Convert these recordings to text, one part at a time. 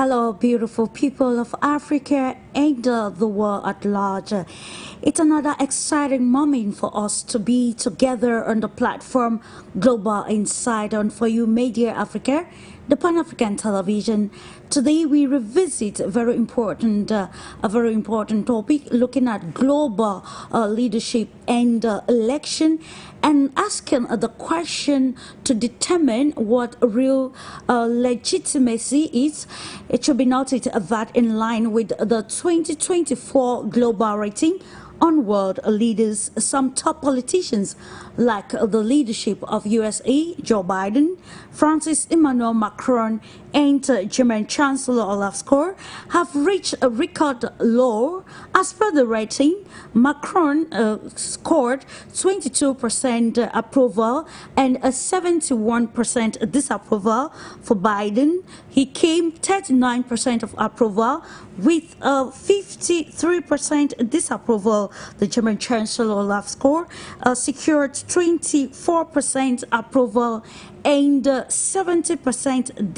Hello, beautiful people of Africa and the world at large. It's another exciting moment for us to be together on the platform Global Insight on For You Media Africa, the Pan-African television. Today we revisit a very important topic, looking at global leadership and election, and asking the question to determine what real legitimacy is. It should be noted that in line with the 2024 global rating on world leaders, some top politicians like the leadership of USA, Joe Biden, Francis Emmanuel Macron, and German Chancellor Olaf Scholz have reached a record low. As per the rating, Macron scored 22% approval and a 71% disapproval. For Biden, he came 39% of approval with a 53% disapproval. The German Chancellor Olaf Scholz secured 24% approval and 70%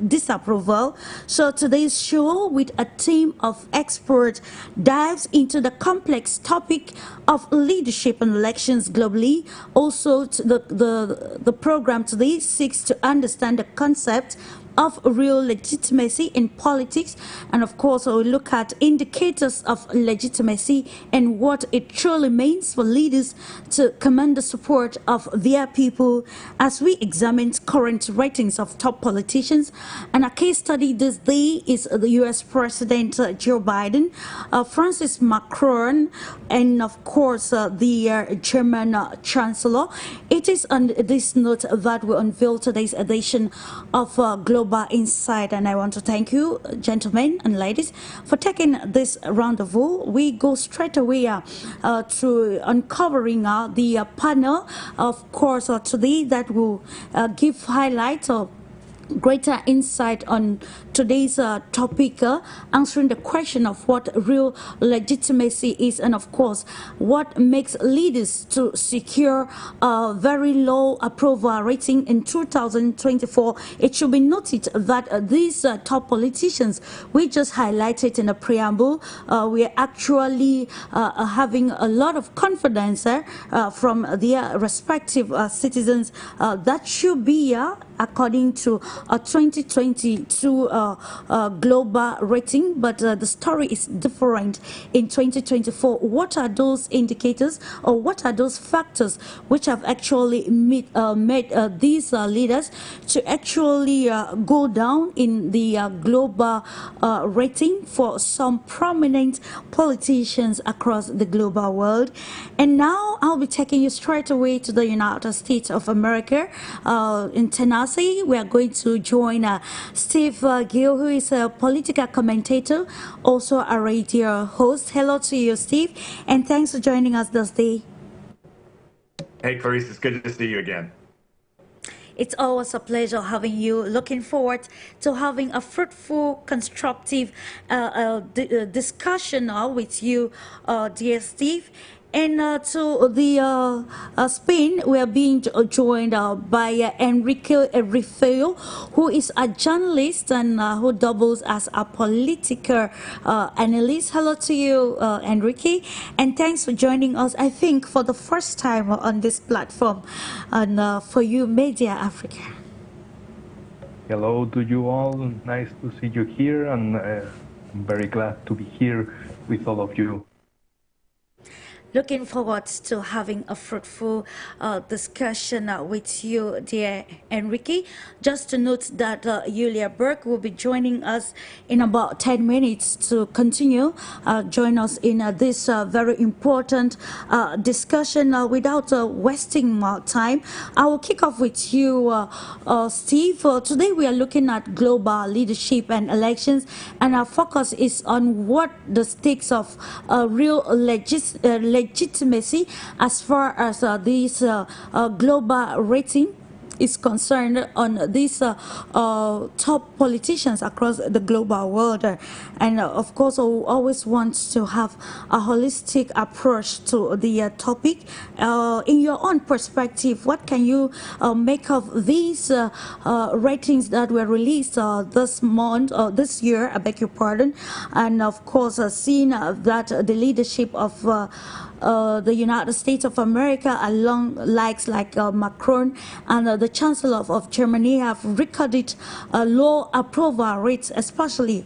disapproval. So today's show, with a team of experts, dives into the complex topic of leadership and elections globally. Also, the program today seeks to understand the concept of real legitimacy in politics, and of course we'll look at indicators of legitimacy and what it truly means for leaders to command the support of their people, as we examine current ratings of top politicians. And a case study this day is the US President Joe Biden, Francis Macron, and of course the German Chancellor. It is on this note that we unveil today's edition of Global Insight, and I want to thank you, gentlemen and ladies, for taking this rendezvous. We go straight away to uncovering the panel, of course, today, that will give highlights of greater insight on today's topic, answering the question of what real legitimacy is, and of course what makes leaders to secure a very low approval rating in 2024. It should be noted that these top politicians we just highlighted in the preamble, we are actually having a lot of confidence from their respective citizens. That should be according to a 2022 global rating, but the story is different in 2024. What are those indicators, or what are those factors which have actually made these leaders to actually go down in the global rating for some prominent politicians across the global world? And now I'll be taking you straight away to the United States of America. In Tennessee, we are going to join Steve GILL, who is a political commentator, also a radio host. Hello to you, Steve, and thanks for joining us this day. Hey, Clarice, it's good to see you again. It's always a pleasure having you. Looking forward to having a fruitful, constructive discussion with you, dear Steve. And to the Spain, we are being joined by Enrique REFOYO, who is a journalist and who doubles as a political analyst. Hello to you, Enrique, and thanks for joining us, I think, for the first time on this platform on For You Media Africa. Hello to you all. Nice to see you here, and I'm very glad to be here with all of you. Looking forward to having a fruitful discussion with you, dear Enrique. Just to note that YULIA BERG will be joining us in about 10 minutes to continue. Join us in this very important discussion. Without wasting more time, I will kick off with you, Steve. Today we are looking at global leadership and elections, and our focus is on what the stakes of real legitimacy as far as this global rating is concerned on these top politicians across the global world. And of course, I always want to have a holistic approach to the topic. In your own perspective, what can you make of these ratings that were released this month, this year, I beg your pardon, and of course, seeing that the leadership of the United States of America, along likes like Macron and the Chancellor of Germany, have recorded low approval rates, especially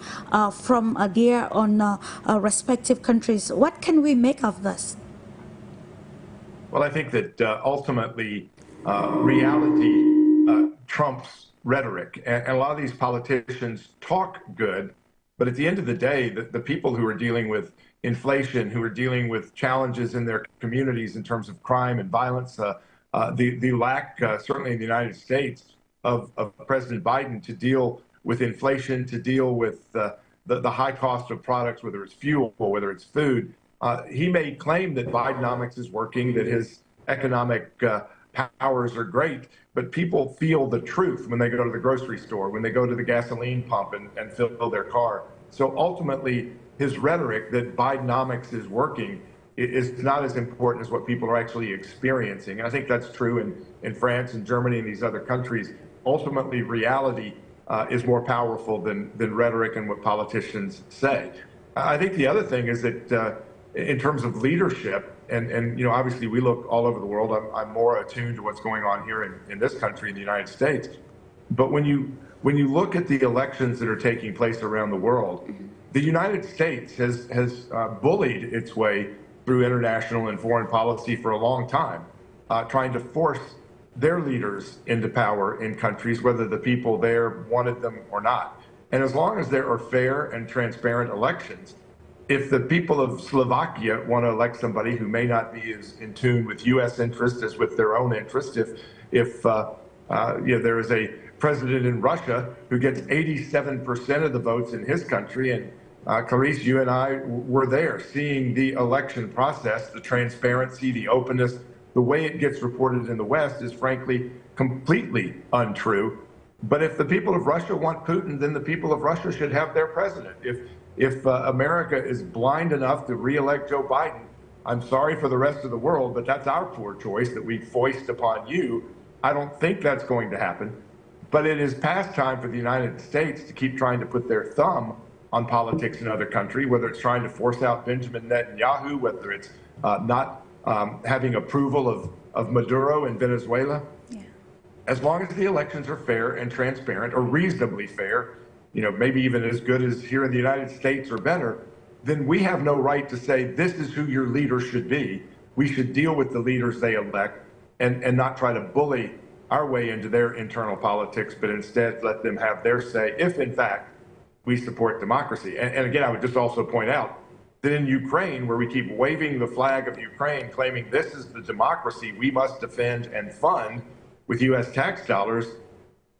from their own respective countries. What can we make of this? Well, I think that ultimately reality trumps rhetoric. And a lot of these politicians talk good, but at the end of the day, the people who are dealing with inflation, who are dealing with challenges in their communities in terms of crime and violence, the lack, certainly in the United States, of President Biden to deal with inflation, to deal with the high cost of products, whether it's fuel, whether it's food. He may claim that Bidenomics is working, that his economic powers are great, but people feel the truth when they go to the grocery store, when they go to the gasoline pump and fill their car. So ultimately, his rhetoric that Bidenomics is working is not as important as what people are actually experiencing. And I think that's true in France and Germany and these other countries. Ultimately, reality is more powerful than rhetoric and what politicians say. I think the other thing is that in terms of leadership, and you know, obviously we look all over the world. I'm more attuned to what's going on here in this country, in the United States. But when you look at the elections that are taking place around the world, the United States has bullied its way through international and foreign policy for a long time, trying to force their leaders into power in countries, whether the people there wanted them or not. And as long as there are fair and transparent elections, if the people of Slovakia want to elect somebody who may not be as in tune with U.S. interests as with their own interests, if you know, there is a president in Russia who gets 87% of the votes in his country, and Clarice, you and I were there seeing the election process, the transparency, the openness, the way it gets reported in the West is frankly completely untrue. But if the people of Russia want Putin, then the people of Russia should have their president. If America is blind enough to re-elect Joe Biden, I'm sorry for the rest of the world, but that's our poor choice that we foist upon you. I don't think that's going to happen. But it is past time for the United States to keep trying to put their thumb on politics in other countries, whether it's trying to force out Benjamin Netanyahu, whether it's not having approval of Maduro in Venezuela. Yeah. As long as the elections are fair and transparent, or reasonably fair, you know, maybe even as good as here in the United States or better, then we have no right to say this is who your leader should be. We should deal with the leaders they elect and not try to bully our way into their internal politics, but instead let them have their say if, in fact, we support democracy. And again, I would just also point out that in Ukraine, where we keep waving the flag of Ukraine, claiming this is the democracy we must defend and fund with U.S. tax dollars,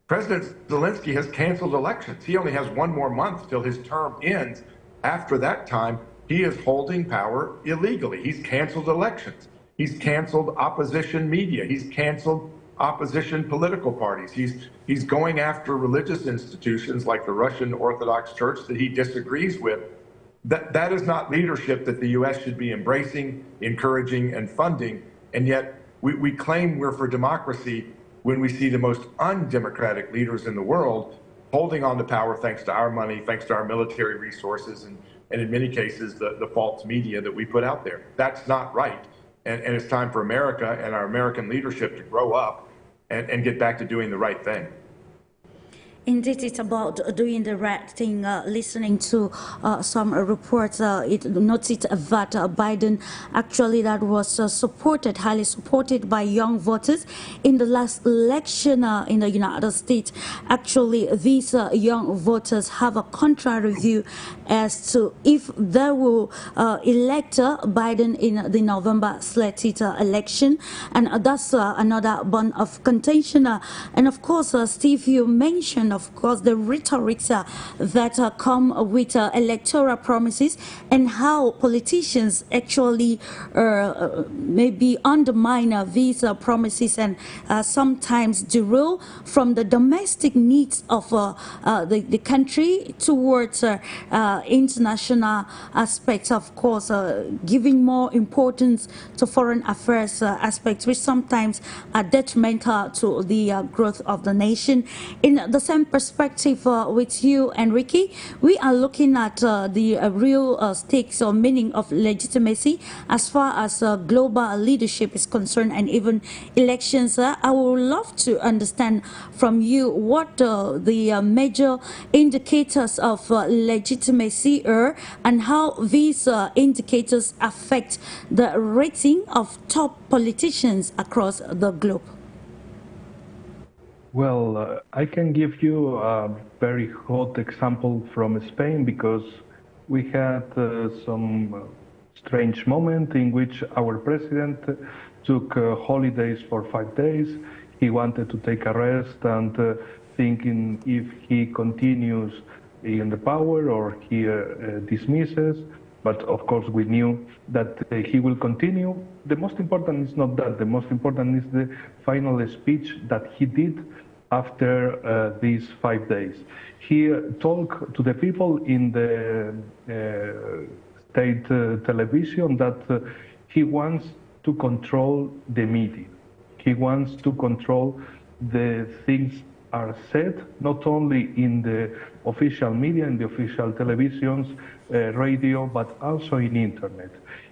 President Zelensky has canceled elections. He only has one more month till his term ends. After that time, he is holding power illegally. He's canceled elections. He's canceled opposition media. He's canceled opposition political parties. He's going after religious institutions like the Russian Orthodox Church that he disagrees with. That is not leadership that the U.S. should be embracing, encouraging, and funding. And yet we claim we're for democracy when we see the most undemocratic leaders in the world holding on to power thanks to our money, thanks to our military resources, and in many cases, the false media that we put out there. That's not right. And it's time for America and our American leadership to grow up and get back to doing the right thing. Indeed, it's about doing the right thing. Listening to some reports, it noted that Biden actually that was supported, highly supported by young voters in the last election in the United States. Actually, these young voters have a contrary view as to if they will elect Biden in the November slated election, and that's another bone of contention. And of course, Steve, you mentioned of course, the rhetorics that come with electoral promises, and how politicians actually maybe undermine these promises and sometimes derail from the domestic needs of the country towards international aspects, of course, giving more importance to foreign affairs aspects, which sometimes are detrimental to the growth of the nation. In the same perspective with you, Enrique, we are looking at the real stakes or meaning of legitimacy as far as global leadership is concerned, and even elections. I would love to understand from you what the major indicators of legitimacy are, and how these indicators affect the rating of top politicians across the globe. Well, I can give you a very hot example from Spain, because we had some strange moment in which our president took holidays for 5 days. He wanted to take a rest, and thinking if he continues in the power or he dismisses. But of course we knew that he will continue. The most important is not that. The most important is the final speech that he did after these 5 days. He talked to the people in the state television that he wants to control the media. He wants to control the things are said, not only in the official media, in the official televisions, radio, but also in internet.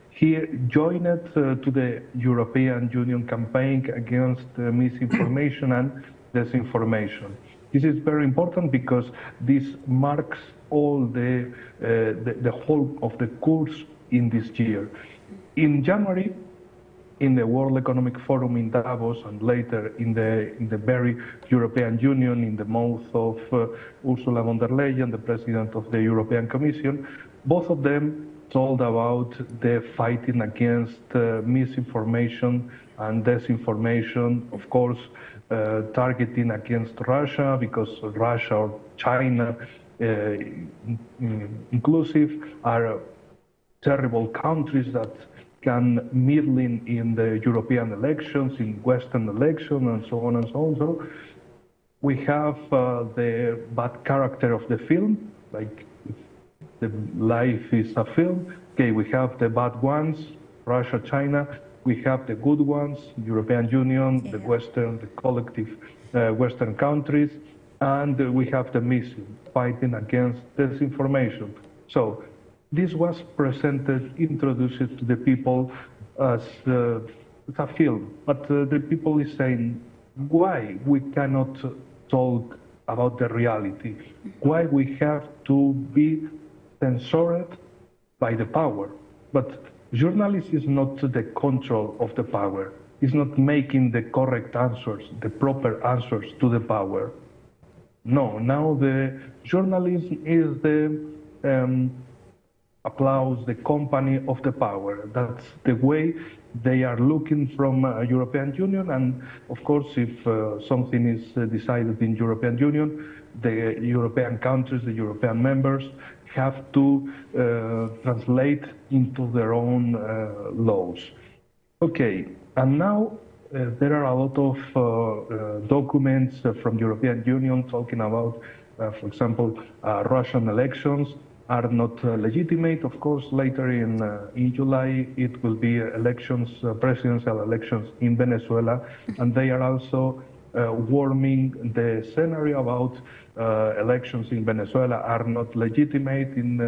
He joined to the European Union campaign against misinformation and disinformation. This is very important because this marks all the whole of the course in this year. In January, in the World Economic Forum in Davos, and later in the BERI European Union, in the mouth of Ursula von der Leyen, the President of the European Commission, both of them told about the fighting against misinformation and disinformation, of course, targeting against Russia, because Russia or China, inclusive, are terrible countries that can meddle in the European elections, in Western elections, and so on and so on. So we have the bad character of the film, like the life is a film. Okay, we have the bad ones, Russia, China. We have the good ones, European Union, the Western, the collective Western countries, and we have the missing, fighting against disinformation. So this was presented, introduced to the people as a film, but the people is saying, why we cannot talk about the reality? Why we have to be censored by the power? But journalism is not the control of the power. It's not making the correct answers, the proper answers to the power. No, now the journalism is the applause, the company of the power. That's the way they are looking from European Union. And of course, if something is decided in European Union, the European countries, the European members have to translate into their own laws. Okay, and now there are a lot of documents from European Union talking about, for example, Russian elections are not legitimate. Of course, later in July, it will be elections, presidential elections in Venezuela, and they are also warming the scenario about elections in Venezuela are not legitimate, in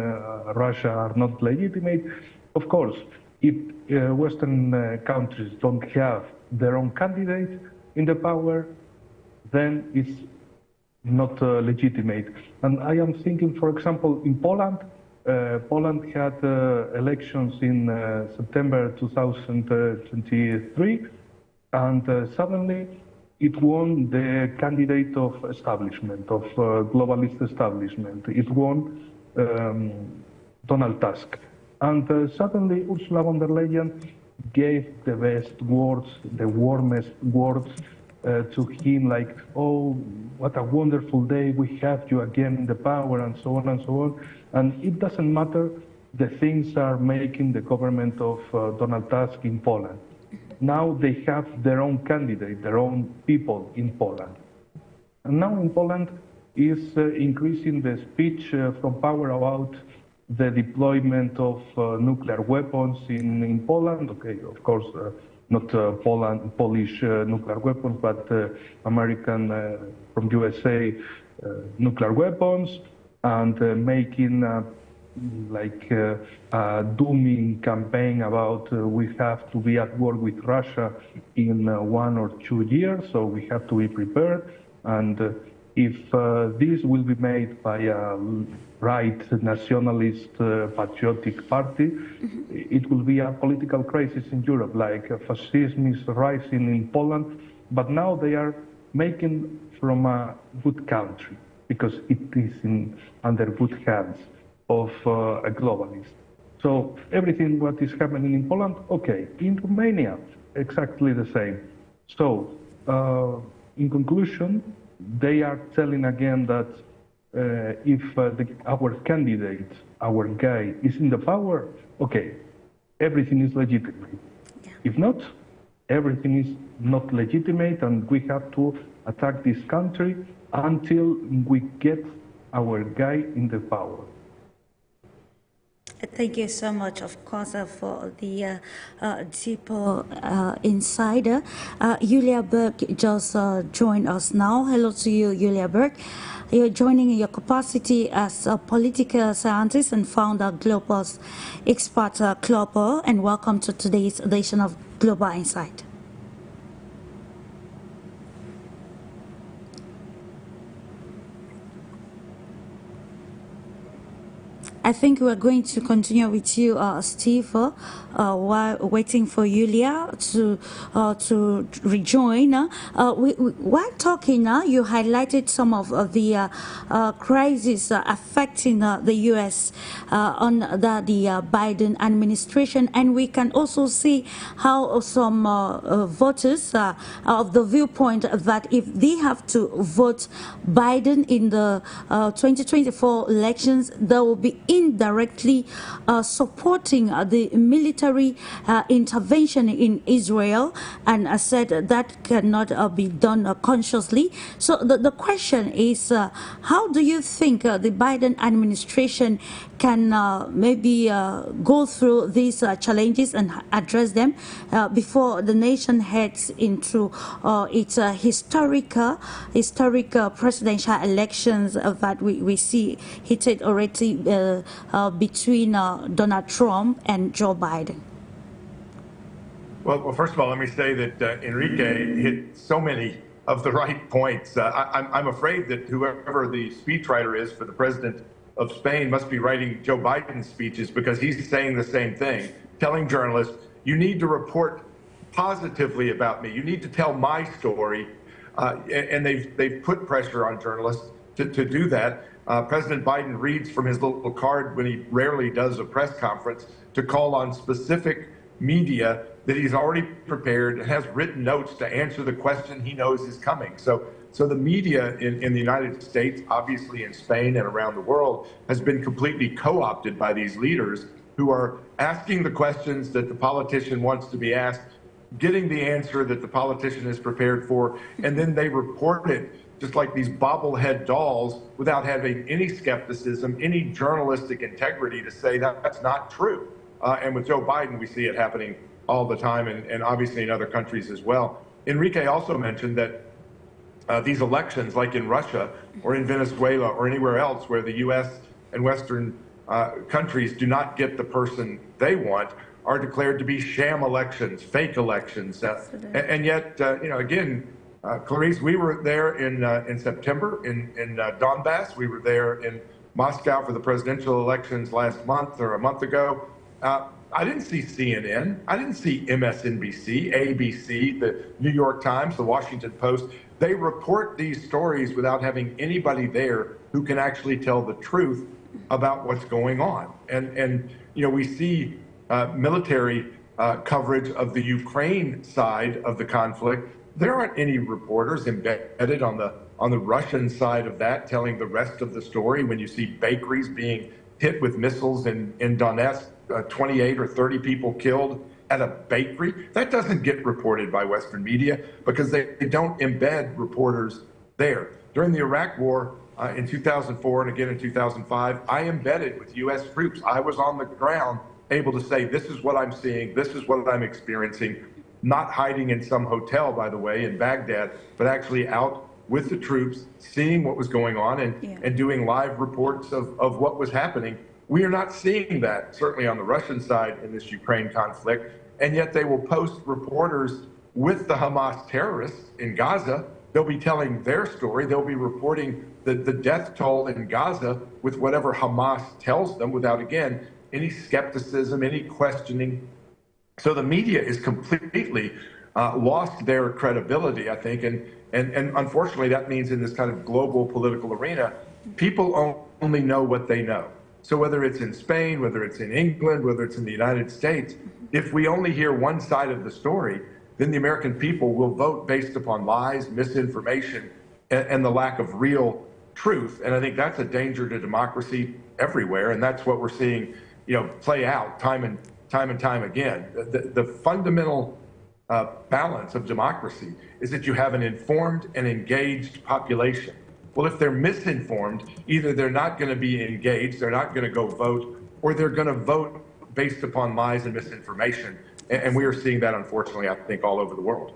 Russia are not legitimate. Of course, if Western countries don't have their own candidate in the power, then it's not legitimate. And I am thinking, for example, in Poland. Poland had elections in September 2023, and suddenly it won the candidate of establishment, of globalist establishment. It won Donald Tusk. And suddenly Ursula von der Leyen gave the best words, the warmest words to him like, oh, what a wonderful day, we have you again in the power, and so on and so on. And it doesn't matter, the things are making the government of Donald Tusk in Poland. Now they have their own candidate, their own people in Poland. And now in Poland is increasing the speech from power about the deployment of nuclear weapons in Poland. Okay, of course, not Polish nuclear weapons, but American from USA nuclear weapons, and making like a dooming campaign about we have to be at war with Russia in 1 or 2 years, so we have to be prepared. And if this will be made by a right nationalist patriotic party, it will be a political crisis in Europe, like fascism is rising in Poland, but now they are making from a good country, because it is under good hands of a globalist. So everything what is happening in Poland, okay. In Romania, exactly the same. So in conclusion, they are telling again that if our candidate, our guy, is in the power, okay, everything is legitimate. Yeah. If not, everything is not legitimate, and we have to attack this country until we get our guy in the power. Thank you so much, of course, for the deeper insider. Yulia BERG just joined us now. Hello to you, Yulia BERG. You're joining in your capacity as a political scientist and founder of GLOBUS Expert Club, and welcome to today's edition of Global Insight. I think we're going to continue with you, Steve, while waiting for Yulia to rejoin. While talking, you highlighted some of the crises affecting the U.S. under the Biden administration, and we can also see how some voters are of the viewpoint that if they have to vote Biden in the 2024 elections, there will be indirectly supporting the military intervention in Israel, and said that cannot be done consciously. So the question is, how do you think the Biden administration can maybe go through these challenges and address them before the nation heads into its historic presidential elections that we see heated already between Donald Trump and Joe Biden? Well, first of all, let me say that Enrique hit so many of the right points. I'm afraid that whoever the speechwriter is for the president of Spain must be writing Joe Biden's speeches, because he's saying the same thing, telling journalists, you need to report positively about me. You need to tell my story. And they've put pressure on journalists to do that. President Biden reads from his little card when he rarely does a press conference to call on specific media that he's already prepared and has written notes to answer the question he knows is coming. So the media in the United States, obviously in Spain and around the world, has been completely co-opted by these leaders who are asking the questions that the politician wants to be asked, getting the answer that the politician is prepared for, and then they report it just like these bobblehead dolls without having any skepticism, any journalistic integrity to say that that's not true. And with Joe Biden, we see it happening all the time, and obviously in other countries as well. Enrique also mentioned that these elections, like in Russia or in Venezuela or anywhere else where the U.S. and Western countries do not get the person they want, are declared to be sham elections, fake elections. And yet, again, Clarice, we were there in September in Donbass. We were there in Moscow for the presidential elections last month or a month ago. I didn't see CNN. I didn't see MSNBC, ABC, the New York Times, the Washington Post. They report these stories without having anybody there who can actually tell the truth about what's going on. And we see military coverage of the Ukraine side of the conflict there aren't any reporters embedded on the Russian side of that telling the rest of the story when you see bakeries being hit with missiles in Donetsk, 28 or 30 people killed at a bakery. That doesn't get reported by Western media because they don't embed reporters there. During the Iraq War in 2004 and again in 2005, I embedded with U.S. troops. I was on the ground able to say, this is what I'm seeing, this is what I'm experiencing, not hiding in some hotel, by the way, in Baghdad, but actually out with the troops, seeing what was going on and doing live reports of what was happening. We are not seeing that, certainly on the Russian side in this Ukraine conflict, and yet they will post reporters with the Hamas terrorists in Gaza. They'll be telling their story. They'll be reporting the death toll in Gaza with whatever Hamas tells them without, again, any skepticism, any questioning. So the media is completely lost their credibility, I think, and unfortunately that means in this kind of global political arena, people only know what they know. So whether it's in Spain, whether it's in England, whether it's in the United States, if we only hear one side of the story, then the American people will vote based upon lies, misinformation, and the lack of real truth. And I think that's a danger to democracy everywhere, and that's what we're seeing, play out time and time again. The fundamental balance of democracy is that you have an informed and engaged population. Well, if they're misinformed, either they're not going to be engaged, they're not going to go vote, or they're going to vote based upon lies and misinformation. And we are seeing that, unfortunately, I think, all over the world.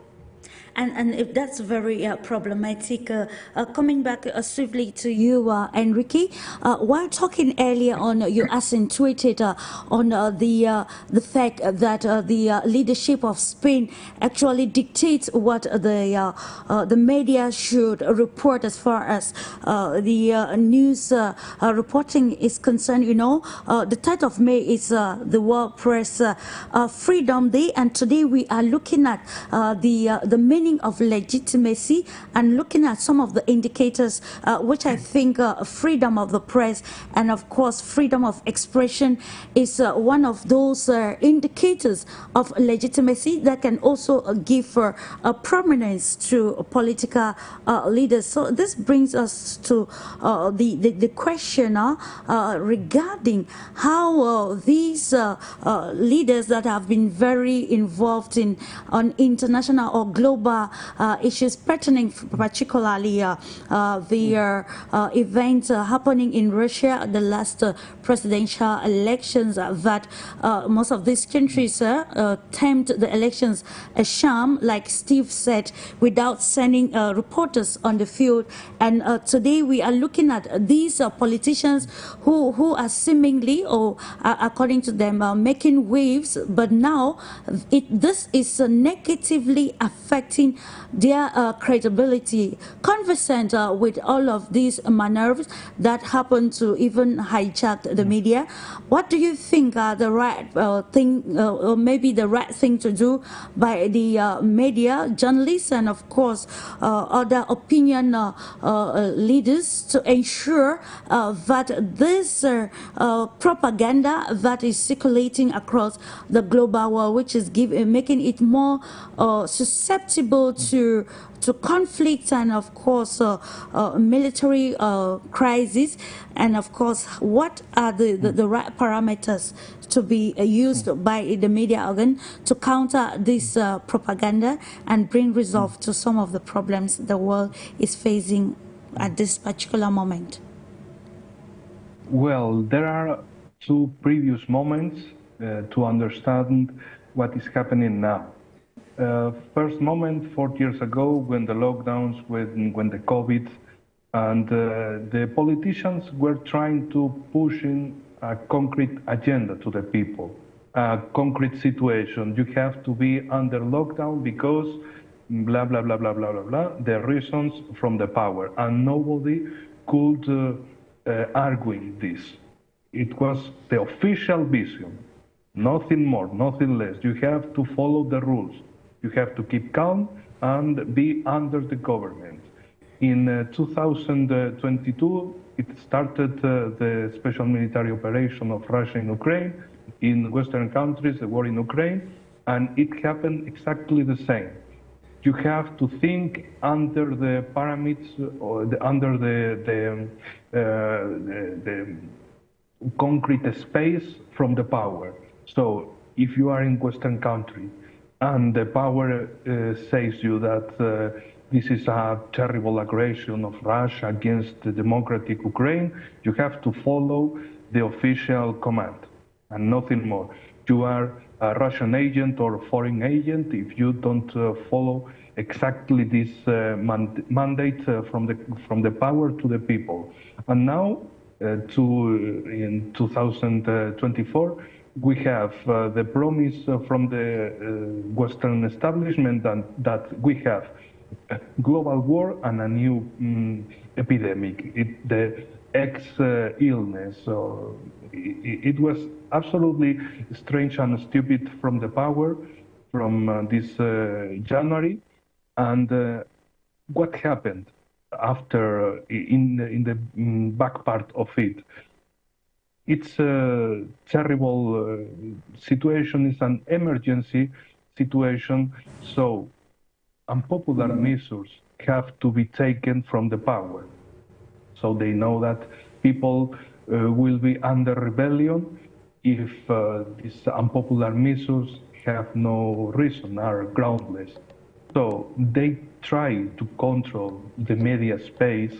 And if that's very problematic, coming back swiftly to you, Enrique, while talking earlier on, you accentuated on the fact that the leadership of Spain actually dictates what the media should report as far as the news reporting is concerned. The 3rd of May is the World Press Freedom Day, and today we are looking at the meaning of legitimacy and looking at some of the indicators which I think freedom of the press and of course freedom of expression is one of those indicators of legitimacy that can also give a prominence to political leaders. So this brings us to the question regarding how these leaders that have been very involved on international or global issues pertaining particularly the events happening in Russia, the last presidential elections, that most of these countries termed the elections a sham, like Steve said, without sending reporters on the field. And today we are looking at these politicians who are seemingly, or according to them, making waves, but now this is negatively affecting their credibility, conversant with all of these manoeuvres that happen to even hijack the media. What do you think are the right thing, or maybe the right thing to do by the media, journalists, and of course other opinion leaders to ensure that this propaganda that is circulating across the global world, which is making it more susceptible to conflict and of course military crisis, and of course what are the right parameters to be used by the media organ to counter this propaganda and bring resolve to some of the problems the world is facing at this particular moment? Well, there are two previous moments to understand what is happening now. First moment, 4 years ago, when the lockdowns, when the COVID, and the politicians were trying to push in a concrete agenda to the people, a concrete situation. You have to be under lockdown because blah, blah, blah, blah, blah, blah, blah, the reasons from the power. And nobody could argue this. It was the official vision, nothing more, nothing less. You have to follow the rules. You have to keep calm and be under the government. In 2022, it started the special military operation of Russia in Ukraine, in Western countries, the war in Ukraine, and it happened exactly the same. you have to think under the pyramids or under the concrete space from the power. So if you are in Western country and the power says you that this is a terrible aggression of Russia against the democratic Ukraine, you have to follow the official command and nothing more. You are a Russian agent or a foreign agent if you don't follow exactly this mandate from the power to the people. And now, in 2024, we have the promise from the Western establishment that we have a global war and a new epidemic, the X illness. So it was absolutely strange and stupid from the power from this January. And what happened after in the back part of it? It's a terrible situation. It's an emergency situation. So unpopular measures have to be taken from the power. So they know that people will be under rebellion if these unpopular measures have no reason, are groundless. So they try to control the media space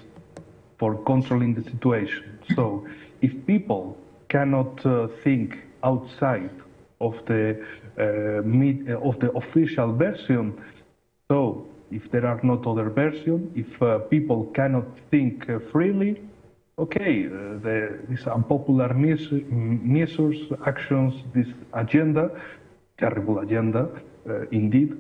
for controlling the situation. So if people cannot think outside of the official version, so if there are not other versions, if people cannot think freely, okay, these unpopular measures, actions, this agenda, terrible agenda, indeed,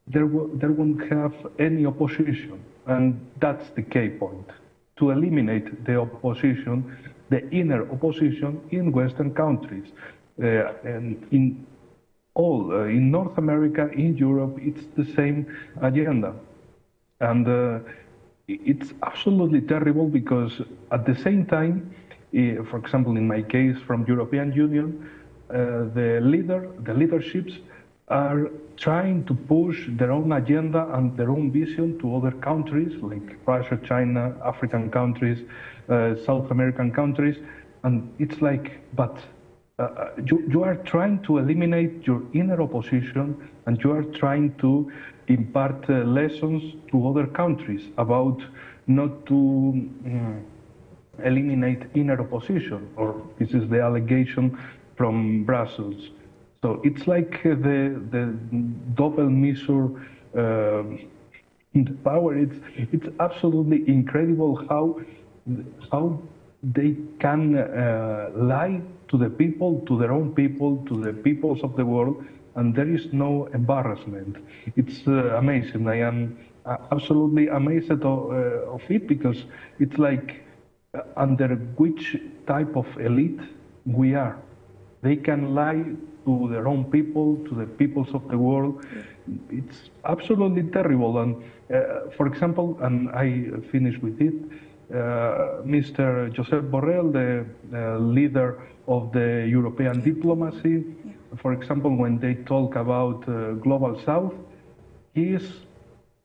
there won't have any opposition. And that's the key point, to eliminate the opposition, the inner opposition in Western countries. And in North America, in Europe, it's the same agenda. And it's absolutely terrible because at the same time, for example, in my case from European Union, the leaderships are trying to push their own agenda and their own vision to other countries like Russia, China, African countries, South American countries. And it's like, but you are trying to eliminate your inner opposition and you are trying to impart lessons to other countries about not to eliminate inner opposition, or this is the allegation from Brussels. So it's like the double measure in the power. It's absolutely incredible how they can lie to the people, to their own people, to the peoples of the world, and there is no embarrassment. It's amazing. I am absolutely amazed of it because it's like under which type of elite we are. They can lie to their own people, to the peoples of the world. It's absolutely terrible. And for example, and I finish with it, Mr. Josep Borrell, the leader of the European diplomacy, for example, when they talk about Global South, he is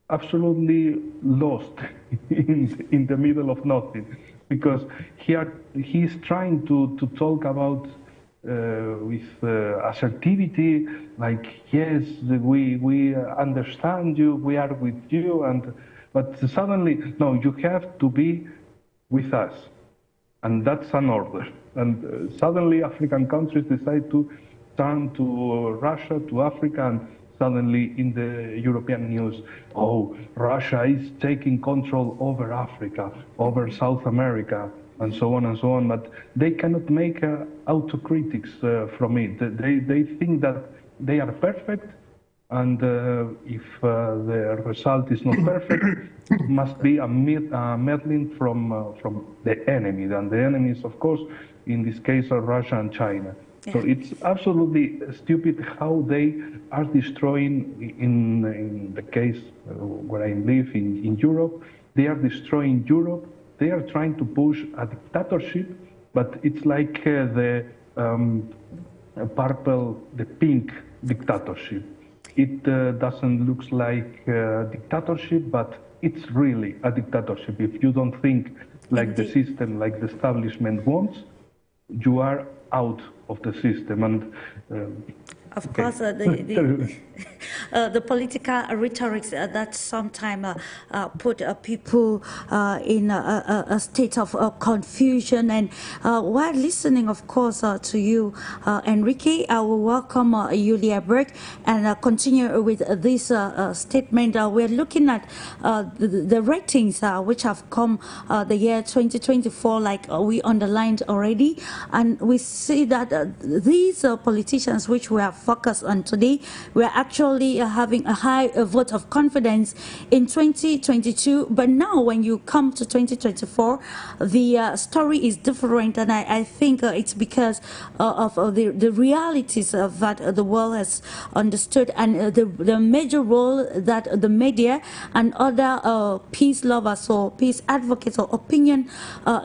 absolutely lost in the middle of nothing, because he's trying to talk about with assertivity, like, yes, we understand you, we are with you, but suddenly, no, you have to be with us, and that's an order. And suddenly African countries decide to turn to Russia, to Africa, and suddenly in the European news, oh, Russia is taking control over Africa, over South America, and so on and so on. But they cannot make autocritics from it. They think that they are perfect, and if the result is not perfect, it must be a meddling from the enemy. And the enemies, of course, in this case are Russia and China. Yeah. So it's absolutely stupid how they are destroying, in the case where I live in Europe, they are destroying Europe. They are trying to push a dictatorship, but it's like the pink dictatorship. it doesn't look like a dictatorship, but it's really a dictatorship. If you don't think like the system, like the establishment wants, you are out of the system. And of course, the political rhetoric that sometimes put people in a state of confusion. And while listening, of course, to you, Enrique, I will welcome Yulia BERG and continue with this statement. We're looking at the ratings which have come the year 2024, like we underlined already, and we see that these politicians which we have focused on today, we're actually having a high vote of confidence in 2022, but now when you come to 2024, the story is different, and I think it's because of the realities that the world has understood, and the major role that the media and other peace lovers or peace advocates or opinion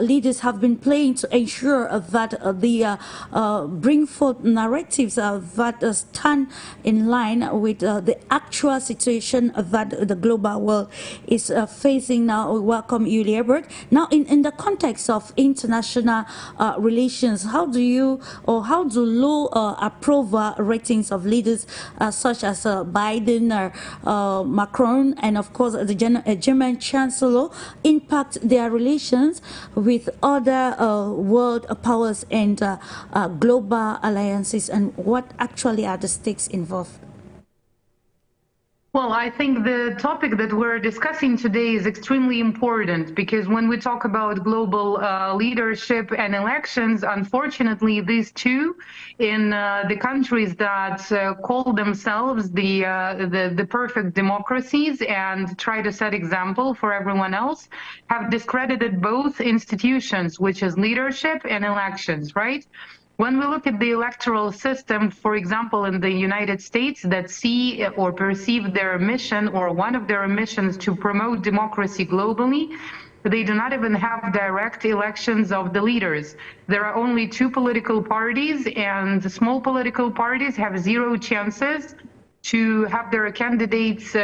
leaders have been playing to ensure that the bring forth narratives that stand in line with the actual situation that the global world is facing now. We welcome Yulia BERG. Now, in the context of international relations, how do you, or how do low approval ratings of leaders such as Biden or Macron and of course the German Chancellor impact their relations with other world powers and global alliances, and what actually are the stakes involved? Well, I think the topic that we're discussing today is extremely important, because when we talk about global leadership and elections, unfortunately, these two in the countries that call themselves the perfect democracies and try to set example for everyone else have discredited both institutions, which is leadership and elections, right? When we look at the electoral system, for example, in the United States, that see or perceive their mission or one of their missions to promote democracy globally, they do not even have direct elections of the leaders. There are only two political parties, and the small political parties have zero chances to have their candidates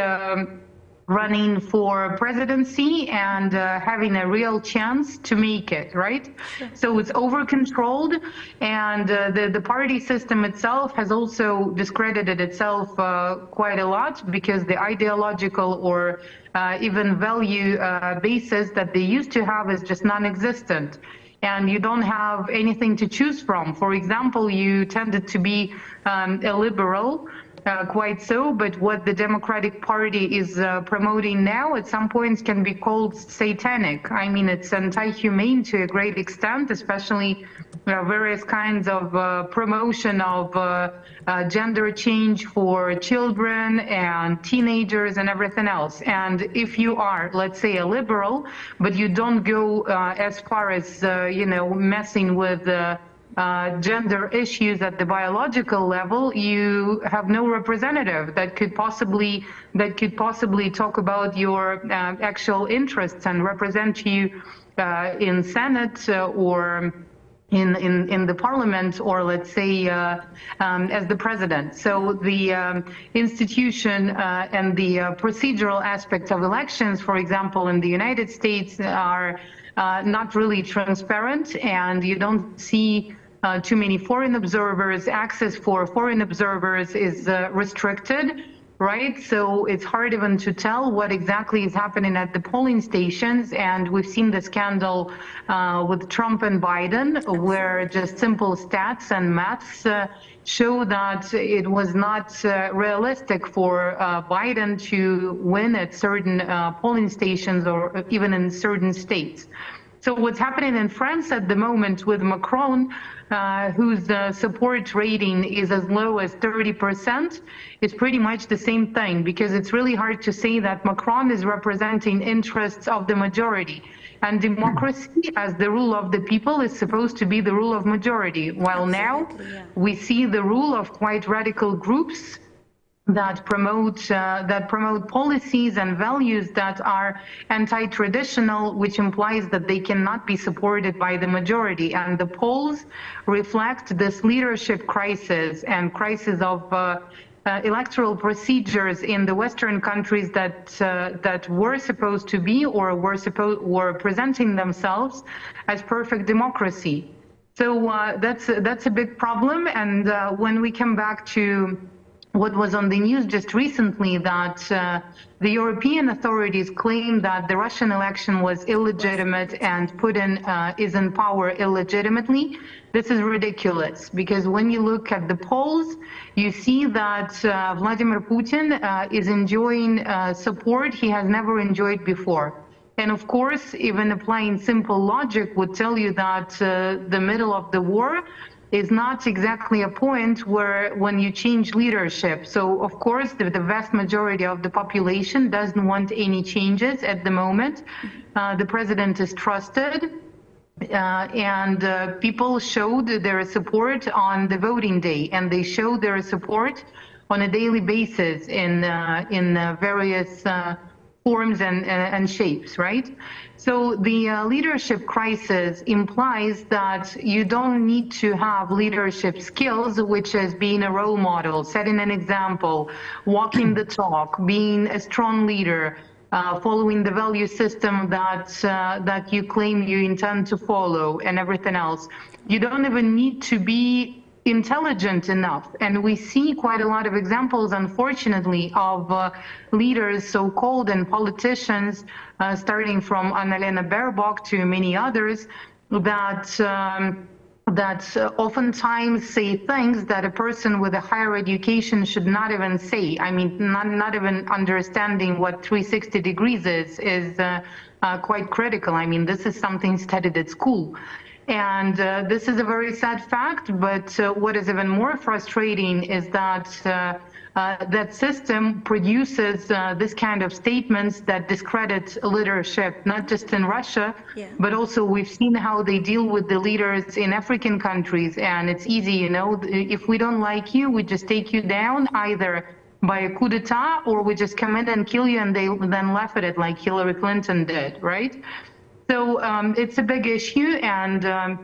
running for presidency and having a real chance to make it, right? Sure. So it's over-controlled, and the party system itself has also discredited itself quite a lot, because the ideological or even value basis that they used to have is just non-existent. And you don't have anything to choose from. For example, you tended to be a liberal, quite so, but what the Democratic Party is promoting now at some points can be called satanic. I mean, it's anti-humane to a great extent, especially various kinds of promotion of gender change for children and teenagers and everything else. And if you are, let's say, a liberal, but you don't go as far as, you know, messing with gender issues at the biological level, you have no representative that could possibly talk about your actual interests and represent you in Senate or in the parliament, or let's say as the president. So the institution and the procedural aspects of elections, for example, in the United States, are not really transparent, and you don't see too many foreign observers. Access for foreign observers is restricted, right? So it's hard even to tell what exactly is happening at the polling stations. And we've seen the scandal with Trump and Biden, where just simple stats and maths show that it was not realistic for Biden to win at certain polling stations or even in certain states. So what's happening in France at the moment with Macron, whose support rating is as low as 30%, is pretty much the same thing, because it's really hard to say that Macron is representing interests of the majority. And democracy, as the rule of the people, is supposed to be the rule of majority, while now we see the rule of quite radical groups that promote policies and values that are anti-traditional, which implies that they cannot be supported by the majority. And the polls reflect this leadership crisis and crisis of electoral procedures in the Western countries that were supposed to be or were presenting themselves as perfect democracy. So that's a big problem. And when we come back to what was on the news just recently, that the European authorities claim that the Russian election was illegitimate and Putin is in power illegitimately. This is ridiculous, because when you look at the polls, you see that Vladimir Putin is enjoying support he has never enjoyed before. And of course, even applying simple logic would tell you that the middle of the war is not exactly a point where when you change leadership. So of course, the vast majority of the population doesn't want any changes at the moment. The president is trusted, and people showed their support on the voting day, and they showed their support on a daily basis in various forms and shapes, right? So the leadership crisis implies that you don't need to have leadership skills, which is being a role model, setting an example, walking the talk, being a strong leader, following the value system that you claim you intend to follow, and everything else. You don't even need to be intelligent enough. And we see quite a lot of examples, unfortunately, of leaders, so-called, and politicians, starting from Annalena Baerbock to many others, that oftentimes say things that a person with a higher education should not even say. I mean, not even understanding what 360 degrees is quite critical. I mean, this is something studied at school. And this is a very sad fact, but what is even more frustrating is that that system produces this kind of statements that discredit leadership, not just in Russia, but also we've seen how they deal with the leaders in African countries. And it's easy, you know, if we don't like you, we just take you down either by a coup d'etat, or we just come in and kill you, and they then laugh at it like Hillary Clinton did, right? So it's a big issue, and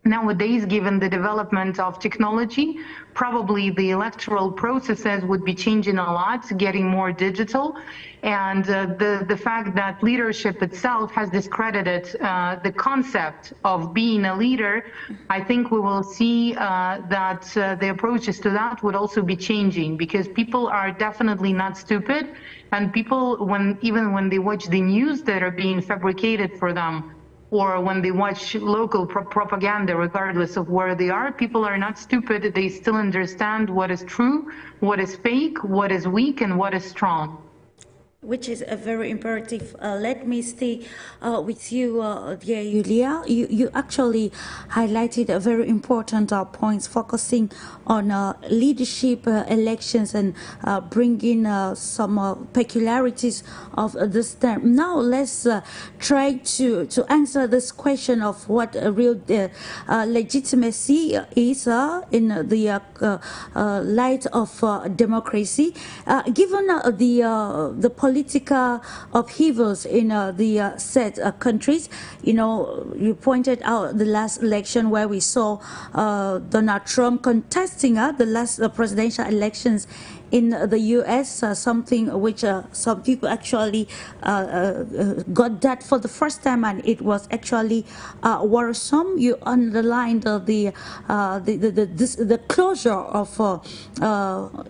nowadays, given the development of technology, probably the electoral processes would be changing a lot, getting more digital, and the fact that leadership itself has discredited the concept of being a leader, I think we will see that the approaches to that would also be changing, because people are definitely not stupid. And people, even when they watch the news that are being fabricated for them, or when they watch local propaganda, regardless of where they are, people are not stupid. They still understand what is true, what is fake, what is weak, and what is strong. Which is a very imperative. Let me stay with you, dear Yulia. You actually highlighted a very important points, focusing on leadership elections and bringing some peculiarities of this term. Now let's try to answer this question of what real legitimacy is in the light of democracy. Given the political upheavals in the said countries, you know, you pointed out the last election where we saw Donald Trump contesting the last presidential elections in the US, something which some people actually got that for the first time, and it was actually worrisome. You underlined the closure of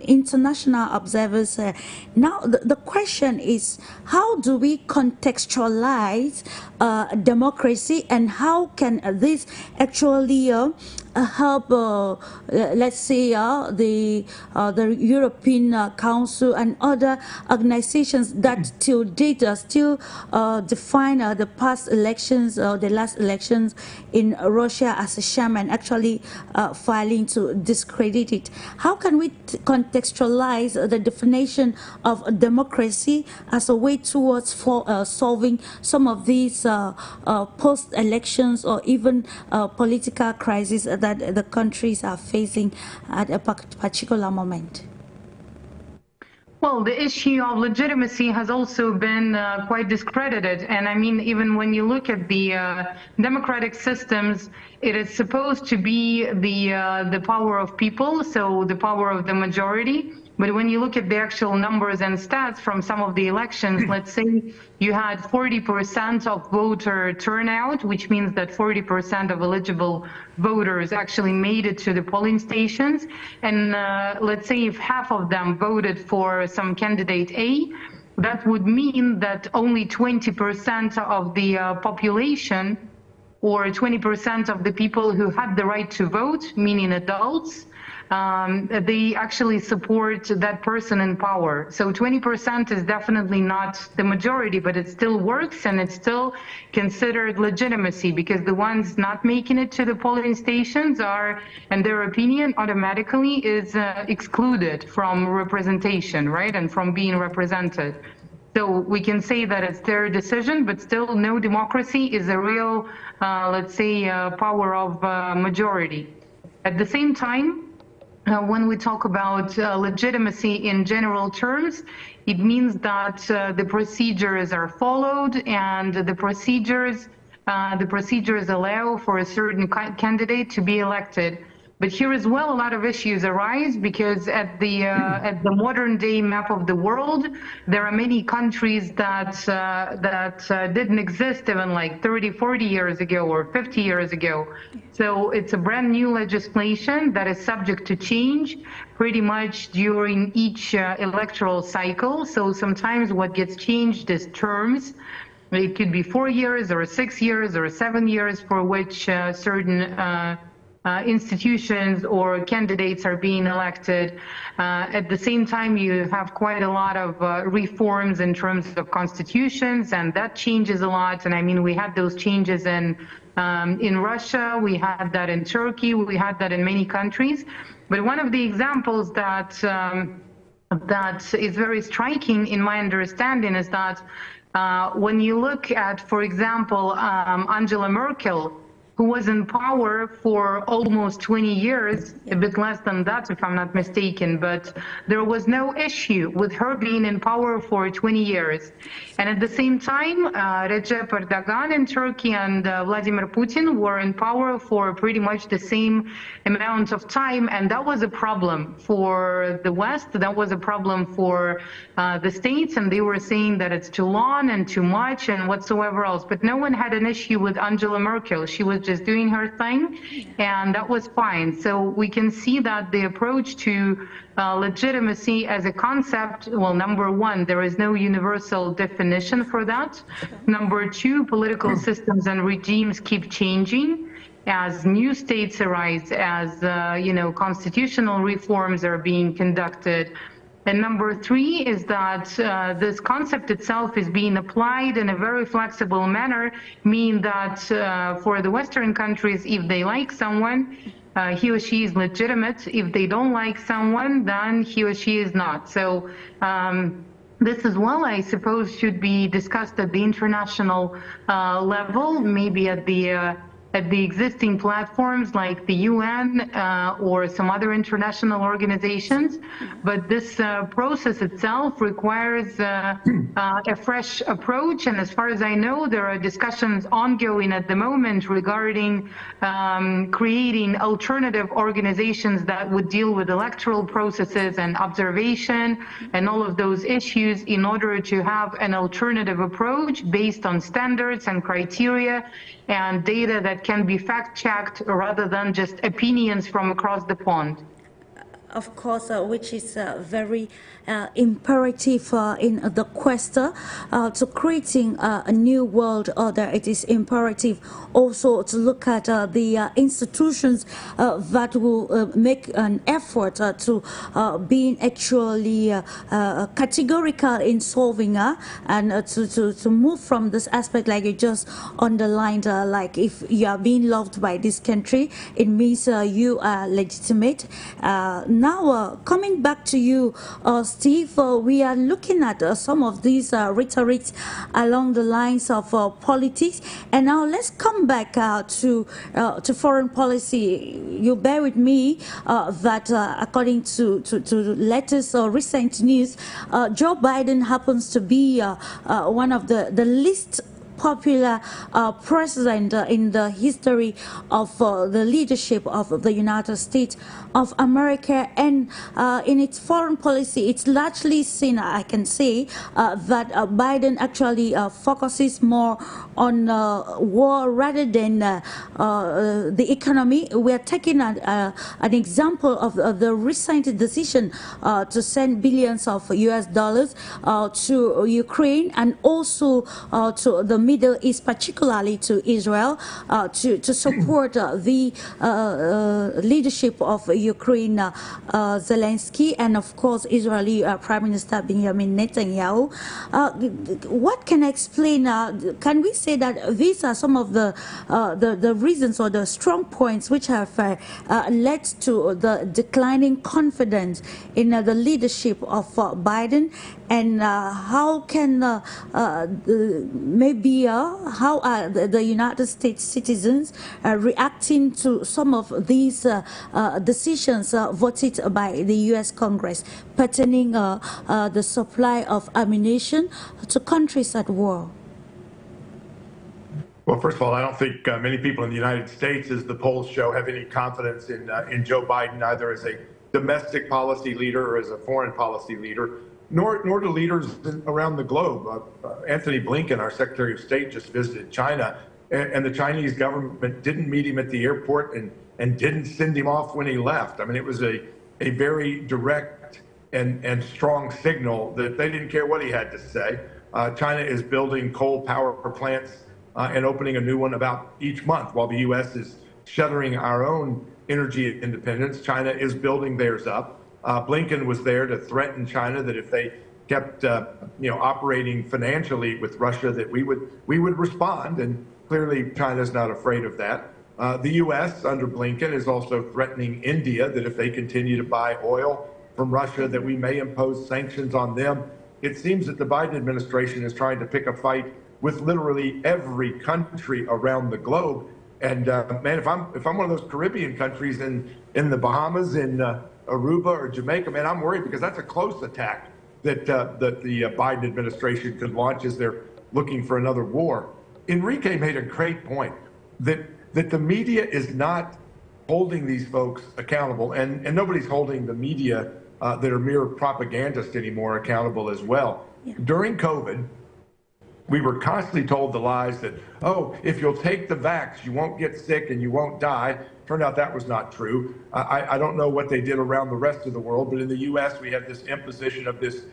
international observers. Now the question is, how do we contextualize democracy, and how can this actually help, let's say, the European Council and other organizations that till date still define the past elections or the last elections in Russia as a sham, and actually filing to discredit it? How can we contextualize the definition of democracy as a way towards solving some of these post-elections or even political crises that the countries are facing at a particular moment? Well, the issue of legitimacy has also been quite discredited. And I mean, even when you look at the democratic systems, it is supposed to be the power of people, so the power of the majority. But when you look at the actual numbers and stats from some of the elections, let's say you had 40% of voter turnout, which means that 40% of eligible voters actually made it to the polling stations. And let's say if half of them voted for some candidate A, that would mean that only 20% of the population, or 20% of the people who had the right to vote, meaning adults, they actually support that person in power. So 20% is definitely not the majority, but it still works, and it's still considered legitimacy, because the ones not making it to the polling stations are, and their opinion automatically is excluded from representation, right, and from being represented. So we can say that it's their decision, but still no democracy is a real, let's say, power of majority. At the same time, when we talk about legitimacy in general terms, it means that the procedures are followed, and the procedures allow for a certain candidate to be elected. But here as well, a lot of issues arise, because at the modern day map of the world, there are many countries that didn't exist even like 30, 40 years ago or 50 years ago. So it's a brand new legislation that is subject to change pretty much during each electoral cycle. So sometimes what gets changed is terms. It could be 4 years or 6 years or 7 years for which certain institutions or candidates are being elected. At the same time, you have quite a lot of reforms in terms of constitutions, and that changes a lot. And I mean, we had those changes in Russia, we had that in Turkey, we had that in many countries. But one of the examples that is very striking in my understanding is that when you look at, for example, Angela Merkel, who was in power for almost 20 years, a bit less than that if I'm not mistaken, but there was no issue with her being in power for 20 years. And at the same time, Recep Erdogan in Turkey and Vladimir Putin were in power for pretty much the same amount of time, and that was a problem for the West, that was a problem for the states, and they were saying that it's too long and too much and whatsoever else. But no one had an issue with Angela Merkel. She was just doing her thing, and that was fine. So we can see that the approach to legitimacy as a concept, well, number one, there is no universal definition for that. Number two, political systems and regimes keep changing as new states arise, as constitutional reforms are being conducted. And number three is that this concept itself is being applied in a very flexible manner, meaning that for the Western countries, if they like someone, he or she is legitimate. If they don't like someone, then he or she is not. So this as well, I suppose, should be discussed at the international level, maybe at the existing platforms like the UN or some other international organizations. But this process itself requires a fresh approach. And as far as I know, there are discussions ongoing at the moment regarding creating alternative organizations that would deal with electoral processes and observation and all of those issues in order to have an alternative approach based on standards and criteria and data that can be fact-checked rather than just opinions from across the pond. Of course, which is very imperative in the quest to creating a new world order. It is imperative also to look at the institutions that will make an effort to being actually categorical in solving and to move from this aspect, like you just underlined, like if you are being loved by this country, it means you are legitimate. Now, coming back to you, Steve, we are looking at some of these rhetorics along the lines of politics, and now let's come back to foreign policy. You bear with me that according to latest or recent news, Joe Biden happens to be one of the least popular president in the history of the leadership of the United States of America. And in its foreign policy, it's largely seen, I can say, that Biden actually focuses more on war rather than the economy. We are taking an example of the recent decision to send billions of US dollars to Ukraine and also to the Middle East, particularly to Israel, to support the leadership of Ukraine, Zelensky, and of course Israeli Prime Minister Benjamin Netanyahu. What can explain? Can we say that these are some of the reasons or the strong points which have led to the declining confidence in the leadership of Biden, and how can how are the United States citizens reacting to some of these decisions voted by the U.S. Congress pertaining the supply of ammunition to countries at war? Well, first of all, I don't think many people in the United States, as the polls show, have any confidence in Joe Biden, either as a domestic policy leader or as a foreign policy leader, nor do leaders around the globe. Anthony Blinken, our Secretary of State, just visited China, and the Chinese government didn't meet him at the airport and didn't send him off when he left. I mean, it was a very direct and strong signal that they didn't care what he had to say. China is building coal power plants and opening a new one about each month. While the U.S. is shuttering our own energy independence, China is building theirs up. Blinken was there to threaten China that if they kept, operating financially with Russia, that we would respond. And clearly, China's not afraid of that. The U.S. under Blinken is also threatening India that if they continue to buy oil from Russia, that we may impose sanctions on them. It seems that the Biden administration is trying to pick a fight with literally every country around the globe. And man, if I'm one of those Caribbean countries in the Bahamas, in Aruba or Jamaica, man, I'm worried, because that's a close attack that the Biden administration could launch as they're looking for another war. Enrique made a great point that the media is not holding these folks accountable, and nobody's holding the media that are mere propagandists anymore accountable as well. Yeah. During COVID, we were constantly told the lies that, oh, if you'll take the vax, you won't get sick and you won't die. Turned out that was not true. I don't know what they did around the rest of the world, but in the U.S., we have this imposition of this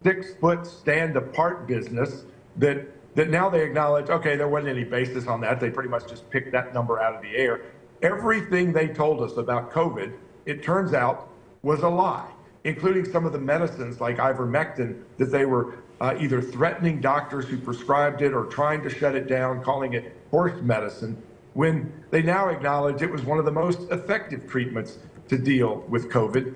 6-foot stand-apart business that now they acknowledge, okay, there wasn't any basis on that. They pretty much just picked that number out of the air. Everything they told us about COVID, it turns out, was a lie, including some of the medicines like ivermectin that they were either threatening doctors who prescribed it or trying to shut it down, calling it horse medicine, when they now acknowledge it was one of the most effective treatments to deal with COVID.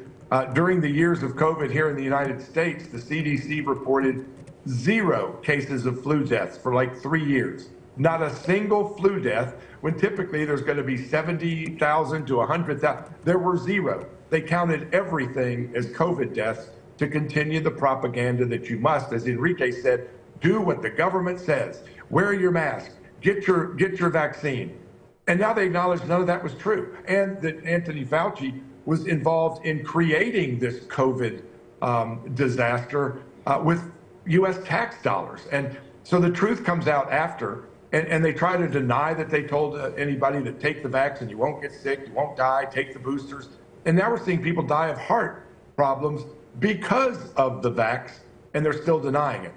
During the years of COVID here in the United States, the CDC reported 0 cases of flu deaths for like 3 years. Not a single flu death, when typically there's going to be 70,000 to 100,000. There were 0. They counted everything as COVID deaths to continue the propaganda that you must, as Enrique said, do what the government says. Wear your mask. Get your vaccine. And now they acknowledge none of that was true, and that Anthony Fauci was involved in creating this COVID disaster with U.S. tax dollars. And so the truth comes out after, and they try to deny that they told anybody to take the vaccine, you won't get sick, you won't die, take the boosters. And now we're seeing people die of heart problems because of the vax, and they're still denying it.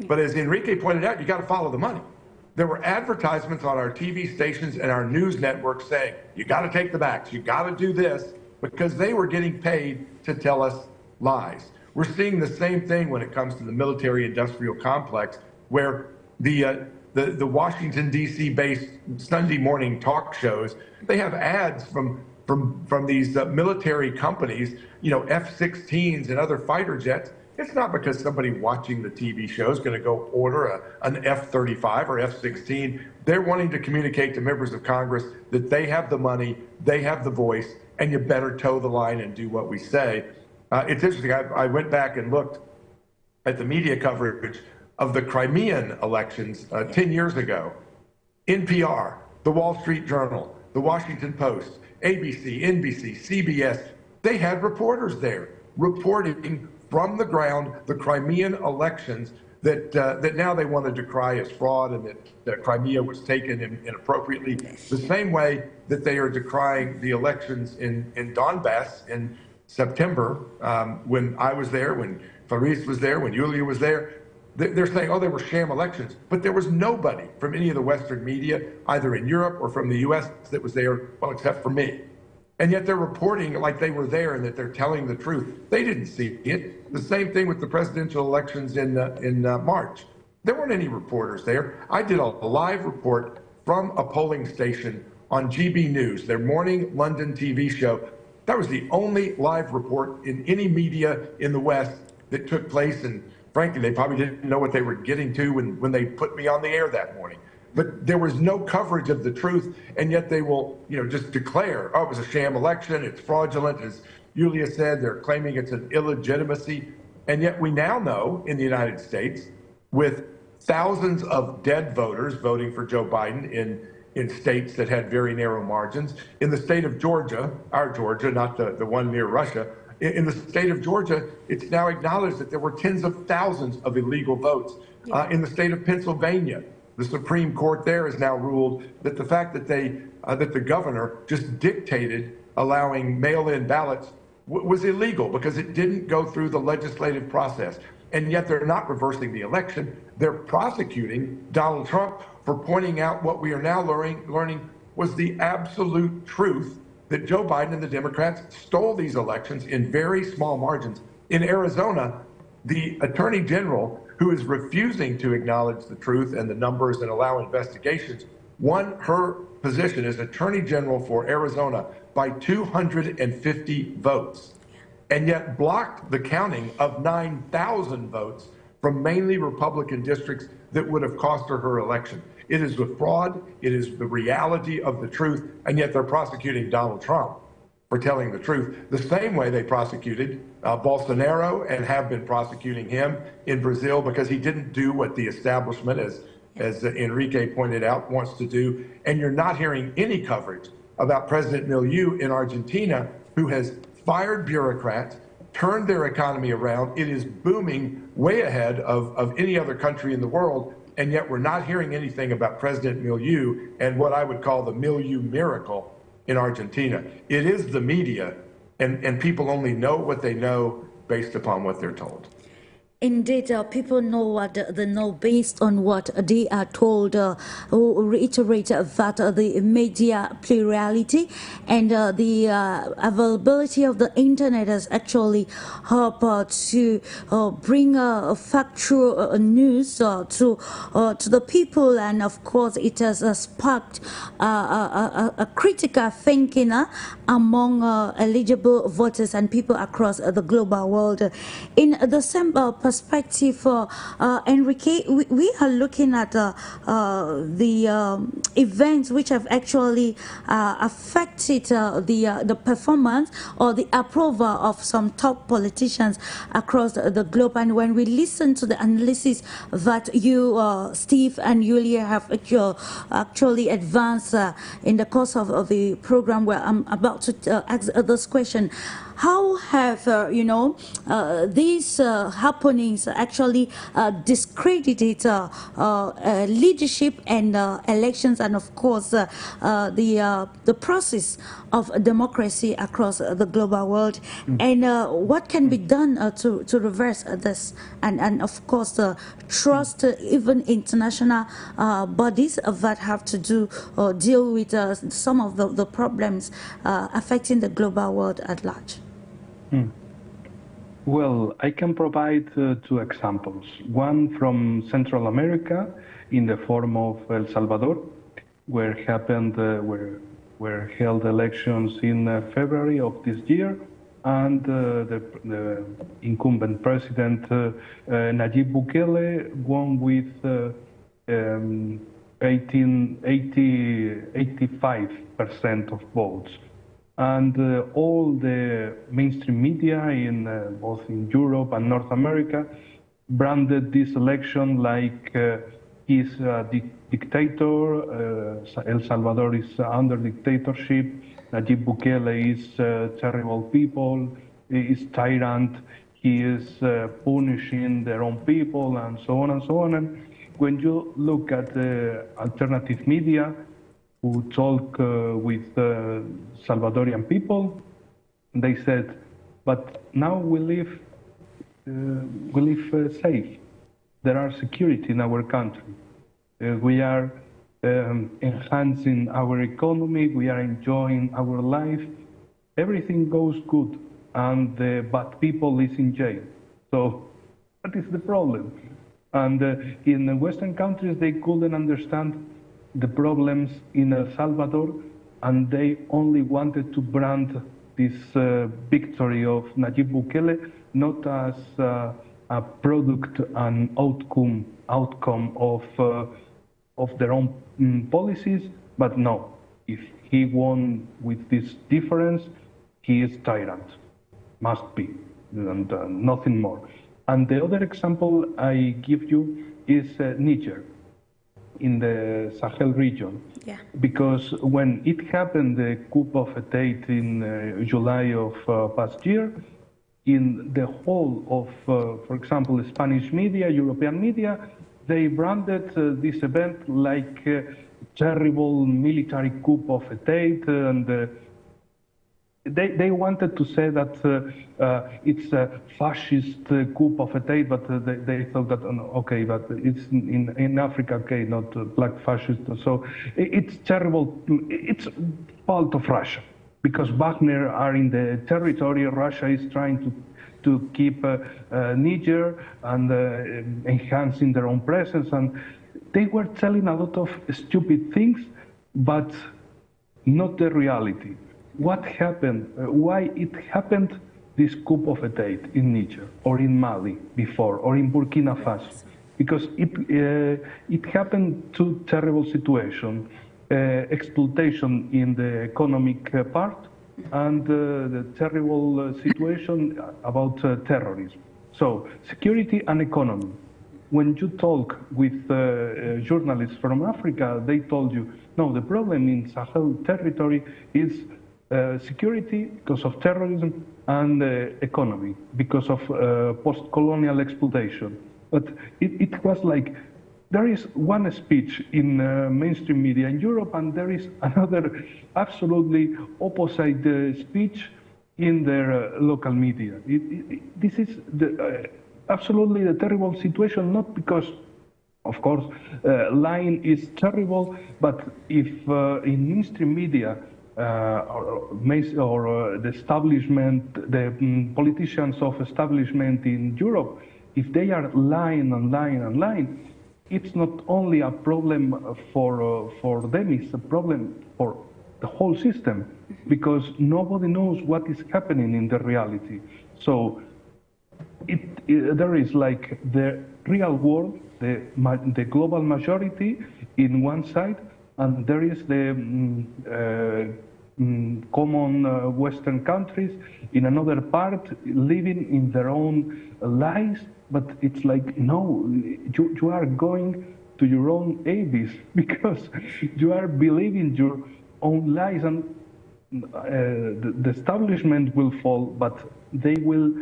But as Enrique pointed out, you got to follow the money. There were advertisements on our TV stations and our news networks saying, you got to take the vax, you got to do this, because they were getting paid to tell us lies. We're seeing the same thing when it comes to the military-industrial complex, where the Washington, D.C. based Sunday morning talk shows, they have ads from these military companies, F-16s and other fighter jets. It's not because somebody watching the TV show is going to go order an F-35 or F-16. They're wanting to communicate to members of Congress that they have the money, they have the voice, and you better toe the line and do what we say. It's interesting. I went back and looked at the media coverage of the Crimean elections 10 years ago, NPR, the Wall Street Journal, the Washington Post, ABC, NBC, CBS, they had reporters there reporting from the ground the Crimean elections that now they want to decry as fraud and that Crimea was taken inappropriately, the same way that they are decrying the elections in Donbass in September, when I was there, when Faris was there, when Yulia was there. They're saying, oh, they were sham elections. But there was nobody from any of the Western media, either in Europe or from the US, that was there, well, except for me. And yet they're reporting like they were there and that they're telling the truth. They didn't see it. The same thing with the presidential elections in March. There weren't any reporters there. I did a live report from a polling station on GB News, their morning London TV show. That was the only live report in any media in the West that took place, and frankly, they probably didn't know what they were getting to when they put me on the air that morning. But there was no coverage of the truth, and yet they will, just declare, oh, it was a sham election, it's fraudulent, as Yulia said, they're claiming it's an illegitimacy. And yet we now know in the United States, with thousands of dead voters voting for Joe Biden in states that had very narrow margins, in the state of Georgia, our Georgia, not the one near Russia, in the state of Georgia, it's now acknowledged that there were tens of thousands of illegal votes. In the state of Pennsylvania, the Supreme Court there has now ruled that the fact that that the governor just dictated allowing mail-in ballots was illegal because it didn't go through the legislative process. And yet they're not reversing the election. They're prosecuting Donald Trump for pointing out what we are now learning was the absolute truth, that Joe Biden and the Democrats stole these elections in very small margins. In Arizona, the Attorney General, who is refusing to acknowledge the truth and the numbers and allow investigations, won her position as Attorney General for Arizona by 250 votes, and yet blocked the counting of 9,000 votes from mainly Republican districts that would have cost her election. It is the fraud, it is the reality of the truth, and yet they're prosecuting Donald Trump for telling the truth, the same way they prosecuted Bolsonaro and have been prosecuting him in Brazil because he didn't do what the establishment, as Enrique pointed out, wants to do. And you're not hearing any coverage about President Milieu in Argentina, who has fired bureaucrats, turned their economy around. It is booming way ahead of any other country in the world. And yet we're not hearing anything about President Milieu and what I would call the Milieu miracle in Argentina. It is the media, and people only know what they know based upon what they're told. Indeed, people know what they know based on what they are told. Who reiterate that the media plurality and the availability of the internet has actually helped to bring factual news to the people, and of course, it has sparked a critical thinking among eligible voters and people across the global world. In the same perspective, Enrique, we are looking at the events which have actually affected the performance or the approval of some top politicians across the globe. And when we listen to the analysis that you, Steve and Yulia, have actually advanced in the course of the program, where I'm about to ask this question, how have these happenings actually discredited leadership and elections, and of course the process of democracy across the global world? And what can be done to reverse this, and of course trust even international bodies that have to deal with some of the problems affecting the global world at large? Well, I can provide two examples. One from Central America in the form of El Salvador, where were held elections in February of this year, and the incumbent president Nayib Bukele won with 85% of votes. And all the mainstream media in both in Europe and North America branded this election like he's a dictator. El Salvador is under dictatorship. Nayib Bukele is terrible people. He is tyrant. He is punishing their own people, and so on and so on. And when you look at the alternative media who talk with Salvadorian people, they said, but now we live safe. There are security in our country. We are enhancing our economy. We are enjoying our life. Everything goes good, and the bad people is in jail. So what is the problem? And in the Western countries, they couldn't understand the problems in El Salvador, and they only wanted to brand this victory of Nayib Bukele not as a product and outcome of their own policies, but no, if he won with this difference, he is tyrant, must be, and nothing more. And the other example I give you is Niger, in the Sahel region. Yeah. Because when it happened, the coup of État in July of past year, in the whole of, for example, Spanish media, European media, they branded this event like terrible military coup of État, and they wanted to say that it's a fascist coup of État, but they thought that, okay, but it's in Africa, okay, not black fascist. So it's terrible. It's fault of Russia, because Wagner are in the territory. Russia is trying to keep Niger and enhancing their own presence. And they were telling a lot of stupid things, but not the reality. What happened, why it happened, this coup of État in Niger, or in Mali before, or in Burkina Faso? Because it happened two terrible situations, exploitation in the economic part, and the terrible situation about terrorism. So, security and economy. When you talk with journalists from Africa, they told you, no, the problem in Sahel territory is security because of terrorism, and economy because of post-colonial exploitation. But it was like, there is one speech in mainstream media in Europe, and there is another absolutely opposite speech in their local media. This is absolutely the terrible situation, not because, of course, lying is terrible, but if in mainstream media or the establishment, the politicians of establishment in Europe, if they are lying and lying and lying, it's not only a problem for them, it's a problem for the whole system, because nobody knows what is happening in the reality. So there is like the real world, the global majority in one side, and there is the common Western countries in another part, living in their own lies. But it's like, no, you are going to your own abyss, because you are believing your own lies, and the establishment will fall, but they will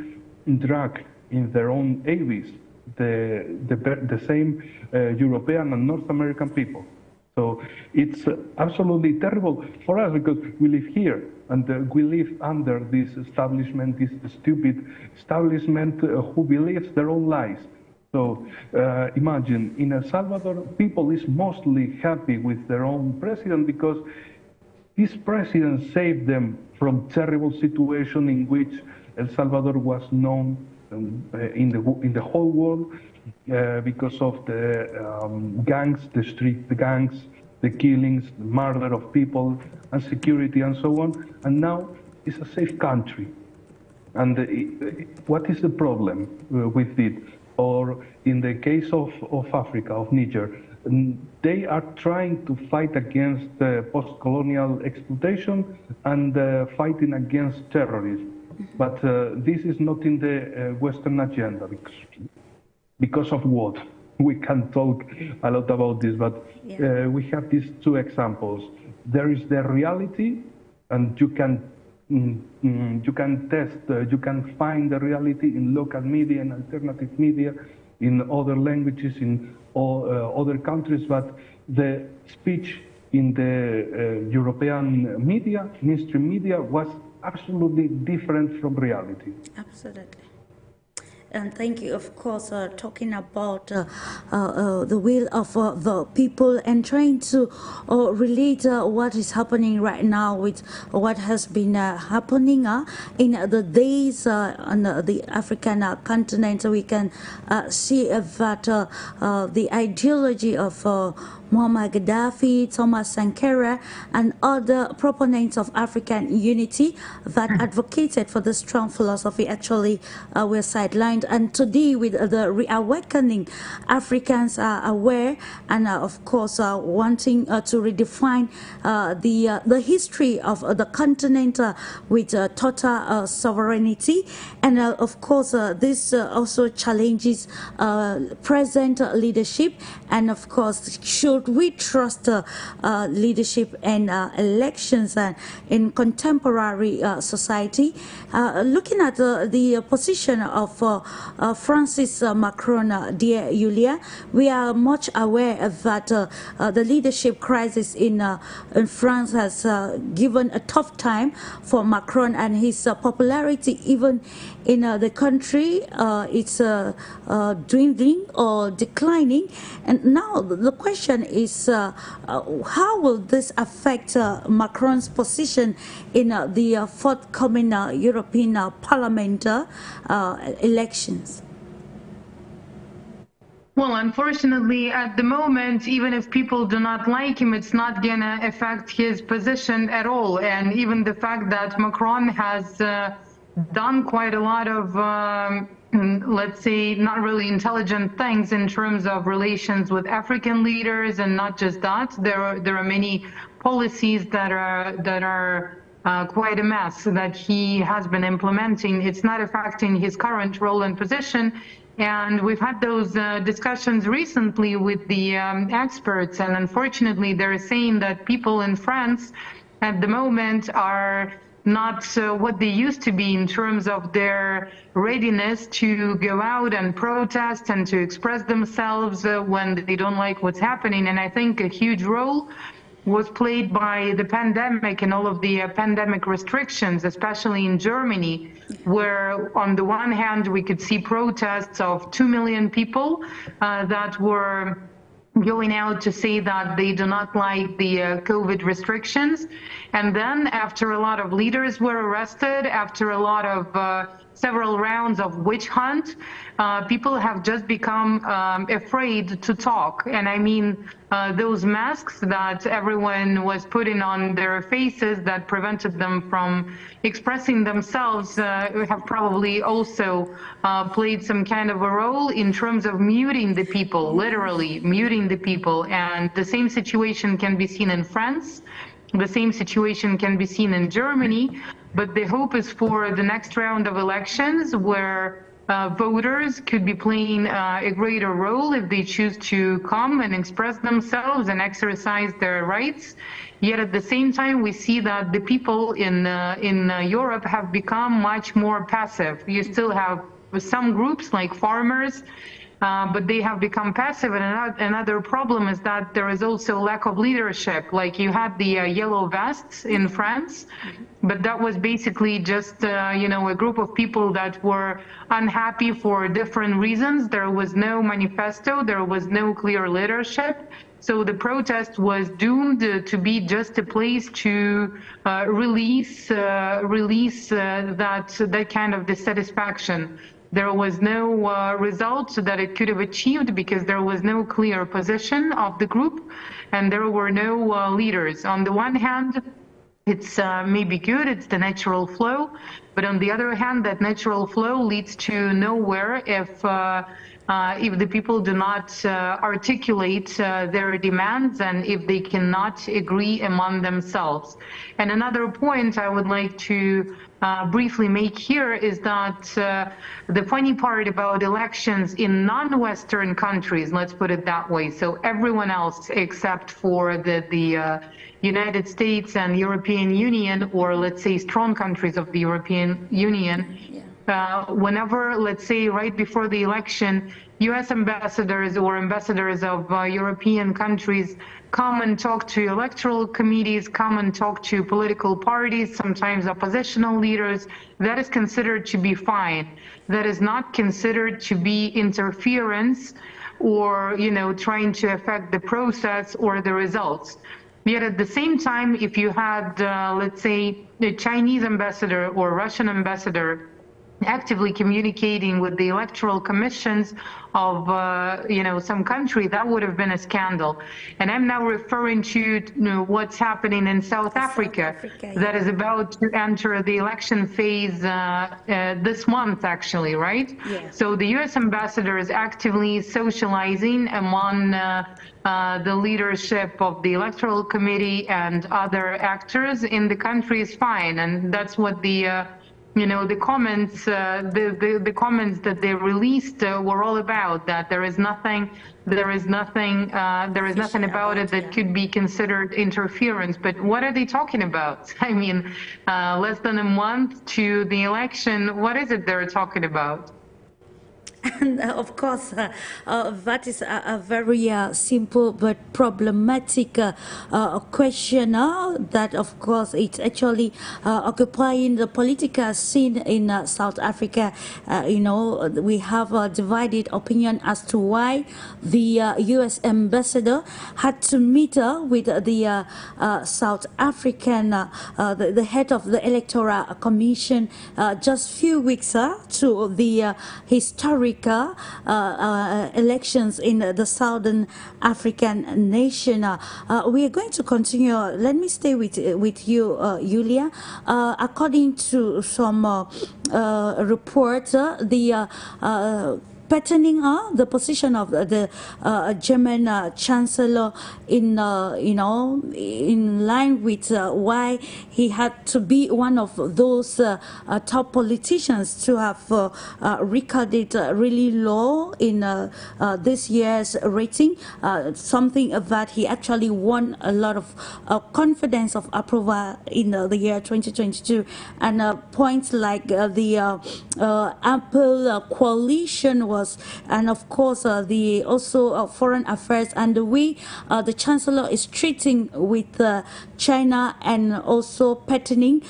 drag in their own abyss the same European and North American people. So it's absolutely terrible for us, because we live here, and we live under this establishment, this stupid establishment who believes their own lies. So imagine, in El Salvador, people is mostly happy with their own president, because this president saved them from terrible situation in which El Salvador was known in the whole world, because of the gangs, the street gangs, the killings, the murder of people, insecurity, and so on. And now it's a safe country. And what is the problem with it? Or in the case of Africa, of Niger, they are trying to fight against post-colonial exploitation and fighting against terrorism. But this is not in the Western agenda, because because of what? We can talk a lot about this, but we have these two examples. There is the reality, and you can test, you can find the reality in local media and alternative media, in other languages, in other countries, but the speech in the European media, mainstream media, was absolutely different from reality. Absolutely. And thank you, of course, talking about the will of the people and trying to relate what is happening right now with what has been happening in the days on the African continent. We can see that the ideology of Muammar Gaddafi, Thomas Sankara, and other proponents of African unity that advocated for the strong philosophy actually were sidelined. And today, with the reawakening, Africans are aware and, of course, wanting to redefine the history of the continent with total sovereignty. And, of course, this also challenges present leadership. And, of course, should we trust leadership and elections in contemporary society? Looking at the position of Francis Macron, dear Yulia, we are much aware that the leadership crisis in France has given a tough time for Macron, and his popularity even in the country it's dwindling or declining. And now the question is, how will this affect Macron's position in the forthcoming European Parliament elections? Well, unfortunately, at the moment, even if people do not like him, it's not going to affect his position at all. And even the fact that Macron has done quite a lot of, let's say, not really intelligent things in terms of relations with African leaders, and not just that, there are many policies that are quite a mess that he has been implementing. It's not affecting his current role and position. And we've had those discussions recently with the experts, and unfortunately they're saying that people in France at the moment are not what they used to be in terms of their readiness to go out and protest and to express themselves when they don't like what's happening. And I think a huge role was played by the pandemic and all of the pandemic restrictions, especially in Germany, where on the one hand we could see protests of 2 million people that were going out to say that they do not like the COVID restrictions. And then after a lot of leaders were arrested, after a lot of several rounds of witch hunt, people have just become afraid to talk. And I mean, those masks that everyone was putting on their faces that prevented them from expressing themselves have probably also played some kind of a role in terms of muting the people, literally muting the people. And the same situation can be seen in France. The same situation can be seen in Germany, but the hope is for the next round of elections where voters could be playing a greater role if they choose to come and express themselves and exercise their rights. Yet at the same time, we see that the people in Europe have become much more passive. You still have some groups like farmers, but they have become passive. And another problem is that there is also lack of leadership. Like you had the yellow vests in France, but that was basically just, you know, a group of people that were unhappy for different reasons. There was no manifesto, there was no clear leadership. So the protest was doomed to be just a place to release that kind of dissatisfaction. There was no result that it could have achieved because there was no clear position of the group and there were no leaders. On the one hand, it's maybe good, it's the natural flow, But on the other hand, that natural flow leads to nowhere if the people do not articulate their demands and if they cannot agree among themselves. And another point I would like to briefly make here is that the funny part about elections in non-Western countries, let's put it that way, so everyone else except for the United States and European Union, or let's say strong countries of the European Union, whenever, let's say, right before the election, US ambassadors or ambassadors of European countries come and talk to electoral committees, come and talk to political parties, sometimes oppositional leaders, that is considered to be fine. That is not considered to be interference or, you know, trying to affect the process or the results. Yet at the same time, if you had, let's say, a Chinese ambassador or Russian ambassador actively communicating with the electoral commissions of some country, that would have been a scandal. And I'm now referring to what's happening in South Africa, that is about to enter the election phase this month, actually, right? Yeah. So the US ambassador is actively socializing among the leadership of the electoral committee and other actors in the country is fine, and that's what the the comments, the comments that they released were all about. That there is nothing about it that could be considered interference. But what are they talking about? I mean, less than a month to the election. What is it they're talking about? And of course, that is a very simple but problematic question that, of course, it's actually occupying the political scene in South Africa. We have a divided opinion as to why the U.S. ambassador had to meet with the South African, the head of the Electoral Commission, just few weeks to the historic elections in the Southern African nation. We are going to continue. Let me stay with you, Yulia. According to some reports, the patterning the position of the German Chancellor in in line with why he had to be one of those top politicians to have recorded really low in this year's rating, something that he actually won a lot of confidence of approval in the year 2022, and points like the Apple coalition was, and of course the also foreign affairs and the way the Chancellor is treating with China, and also patterning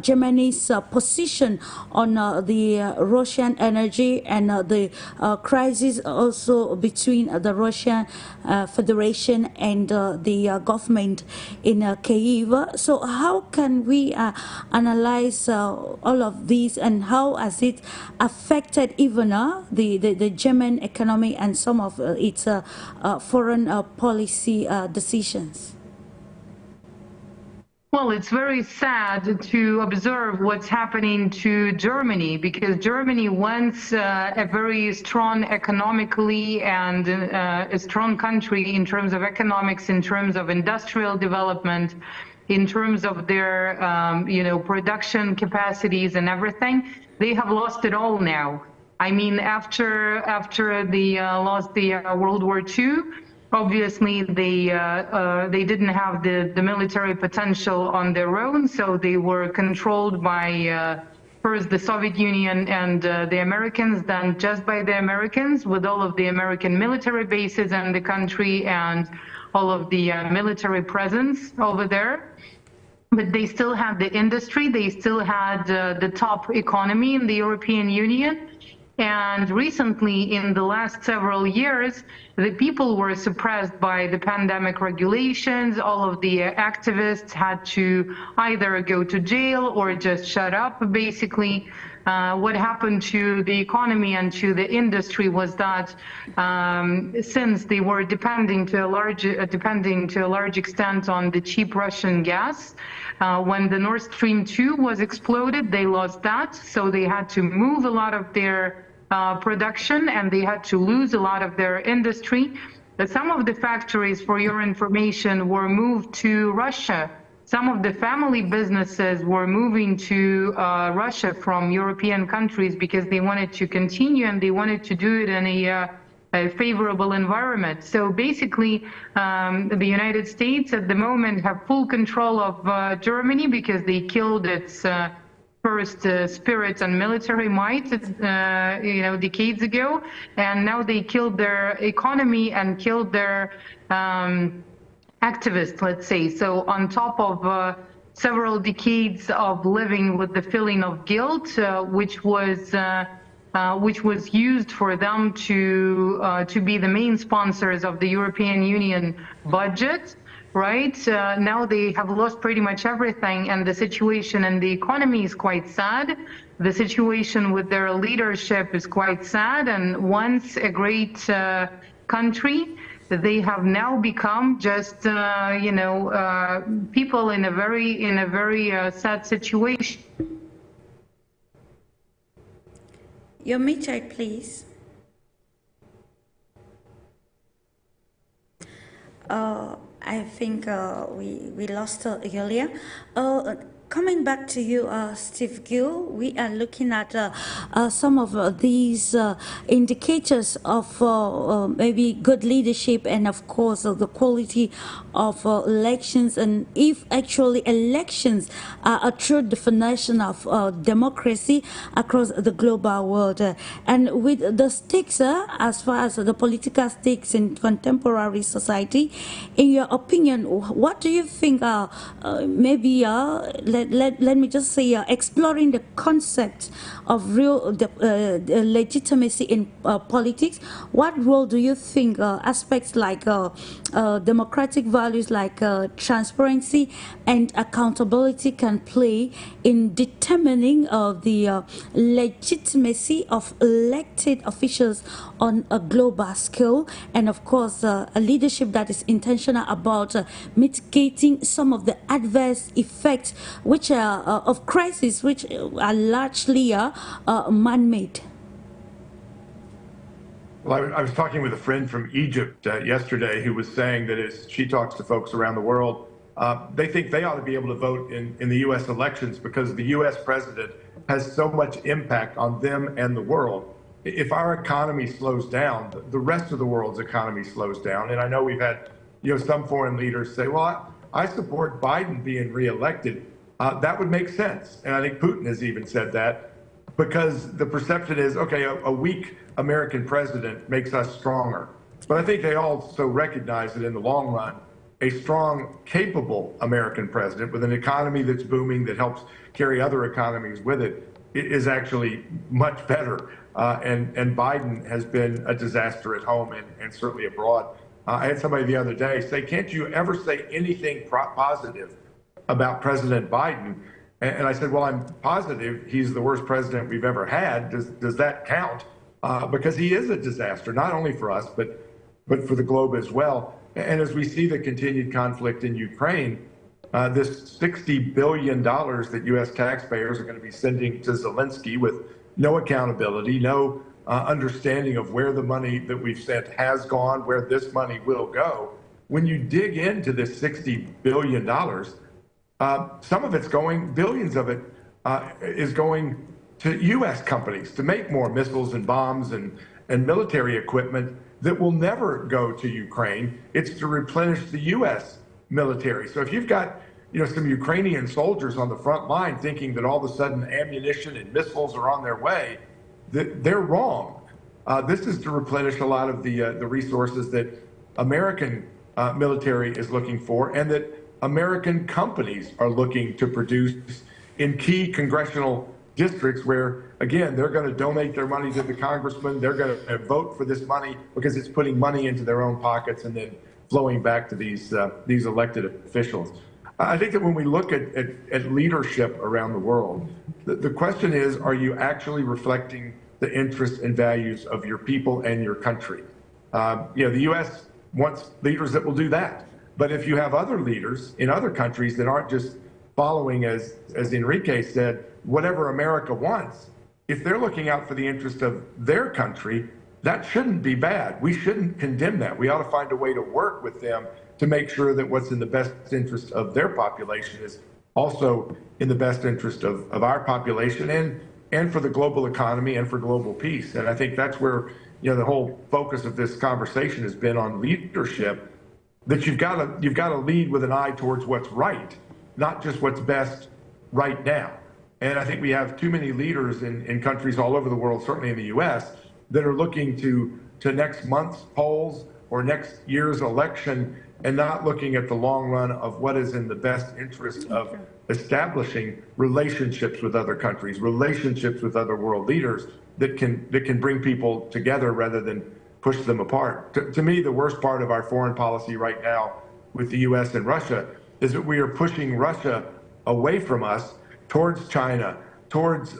Germany's position on the Russian energy and the crisis also between the Russian Federation and the government in Kyiv. So how can we analyze all of these, and how has it affected even the German economy and some of its foreign policy decisions? Well, it's very sad to observe what's happening to Germany, because Germany, once a very strong economically and a strong country in terms of economics, in terms of industrial development, in terms of their production capacities and everything, they have lost it all now. I mean, after they lost the World War II, obviously they didn't have the military potential on their own, so they were controlled by first the Soviet Union and the Americans, then just by the Americans, with all of the American military bases in the country and all of the military presence over there. But they still had the industry, they still had the top economy in the European Union. And recently, in the last several years, the people were suppressed by the pandemic regulations. All of the activists had to either go to jail or just shut up, basically. what happened to the economy and to the industry was that since they were depending to a large extent on the cheap Russian gas, when the Nord Stream 2 was exploded, they lost that, so they had to move a lot of their production, and they had to lose a lot of their industry. But some of the factories, for your information, were moved to Russia. Some of the family businesses were moving to Russia from European countries because they wanted to continue and they wanted to do it in a favorable environment. So basically, the United States at the moment have full control of Germany because they killed its first spirit and military might, decades ago, and now they killed their economy and killed their activists, let's say. So on top of several decades of living with the feeling of guilt, which was used for them to be the main sponsors of the European Union budget. Right now they have lost pretty much everything, and the situation in the economy is quite sad. The situation with their leadership is quite sad, and once a great country, they have now become just people in a very sad situation. Your muted, please. I think we lost Yulia. Coming back to you, Steve Gill, we are looking at some of these indicators of maybe good leadership and, of course, the quality of elections, and if actually elections are a true definition of democracy across the global world. And with the stakes, as far as the political stakes in contemporary society, in your opinion, what do you think maybe let me just say, exploring the concept of real legitimacy in politics, what role do you think aspects like democratic values like transparency and accountability can play in determining the legitimacy of elected officials on a global scale, and of course a leadership that is intentional about mitigating some of the adverse effects which are of crisis, which are largely man-made? Well, I was talking with a friend from Egypt yesterday who was saying that as she talks to folks around the world, they think they ought to be able to vote in the U.S. elections because the U.S. president has so much impact on them and the world. If our economy slows down, the rest of the world's economy slows down. And I know we've had some foreign leaders say, well, I support Biden being reelected. That would make sense. And I think Putin has even said that, because the perception is, okay, a weak American president makes us stronger. But I think they also recognize that in the long run, a strong, capable American president with an economy that's booming, that helps carry other economies with it, is actually much better. And Biden has been a disaster at home and certainly abroad. I had somebody the other day say, can't you ever say anything positive about President Biden? And I said, well, I'm positive he's the worst president we've ever had. Does that count? Because he is a disaster, not only for us, but for the globe as well. And as we see the continued conflict in Ukraine, this $60 billion that U.S. taxpayers are going to be sending to Zelensky with no accountability, no understanding of where the money that we've sent has gone, where this money will go. When you dig into this $60 billion, some of it's going, billions of it is going to U.S. companies to make more missiles and bombs and military equipment that will never go to Ukraine. It's to replenish the U.S. military. So if you've got some Ukrainian soldiers on the front line thinking that all of a sudden ammunition and missiles are on their way, they're wrong. This is to replenish a lot of the resources that American military is looking for, and that American companies are looking to produce in key congressional districts where, again, they're going to donate their money to the congressman. They're going to vote for this money because it's putting money into their own pockets and then flowing back to these elected officials. I think that when we look at leadership around the world, the question is, are you actually reflecting the interests and values of your people and your country? The U.S. wants leaders that will do that. But if you have other leaders in other countries that aren't just following, as Enrique said, whatever America wants, if they're looking out for the interest of their country, that shouldn't be bad. We shouldn't condemn that. We ought to find a way to work with them to make sure that what's in the best interest of their population is also in the best interest of our population and for the global economy and for global peace. And I think that's where the whole focus of this conversation has been on leadership, that you've got to lead with an eye towards what's right, not just what's best right now. And I think we have too many leaders in countries all over the world, certainly in the U.S., that are looking to next month's polls or next year's election and not looking at the long run of what is in the best interest of establishing relationships with other countries, relationships with other world leaders that can bring people together rather than push them apart. To me, the worst part of our foreign policy right now with the U.S. and Russia is that we are pushing Russia away from us towards China, towards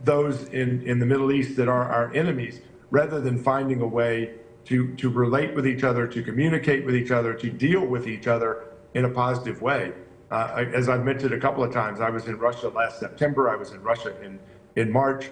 those in the Middle East that are our enemies, rather than finding a way to relate with each other, to communicate with each other, to deal with each other in a positive way. As I've mentioned a couple of times, I was in Russia last September, I was in Russia in March.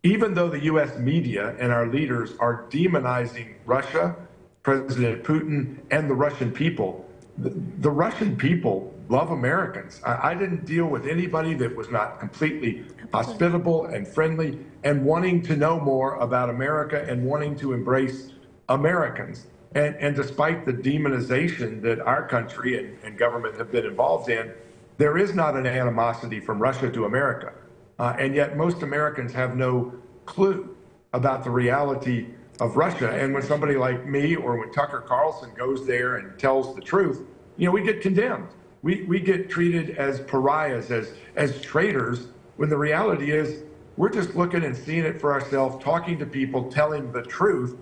Even though the U.S. media and our leaders are demonizing Russia, President Putin, and the Russian people, the Russian people love Americans. I didn't deal with anybody that was not completely hospitable and friendly and wanting to know more about America and wanting to embrace Americans. And despite the demonization that our country and government have been involved in, there is not an animosity from Russia to America. And yet most Americans have no clue about the reality of Russia. And when somebody like me or when Tucker Carlson goes there and tells the truth, we get condemned. We get treated as pariahs, as traitors, when the reality is we're just looking and seeing it for ourselves, talking to people, telling the truth,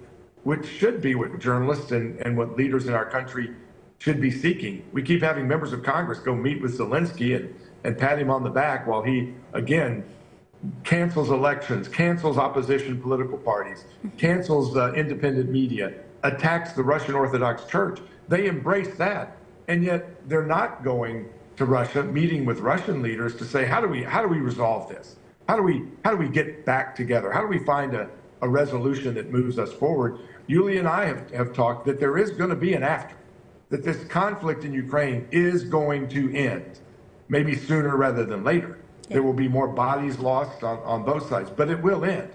which should be what journalists and what leaders in our country should be seeking. We keep having members of Congress go meet with Zelensky and pat him on the back while he, again, cancels elections, cancels opposition political parties, cancels independent media, attacks the Russian Orthodox Church. They embrace that, and yet they're not going to Russia, meeting with Russian leaders to say, how do we resolve this? How do we get back together? How do we find a resolution that moves us forward? Yulia and I have talked that there is going to be an after, that this conflict in Ukraine is going to end, maybe sooner rather than later. There will be more bodies lost on both sides, but it will end.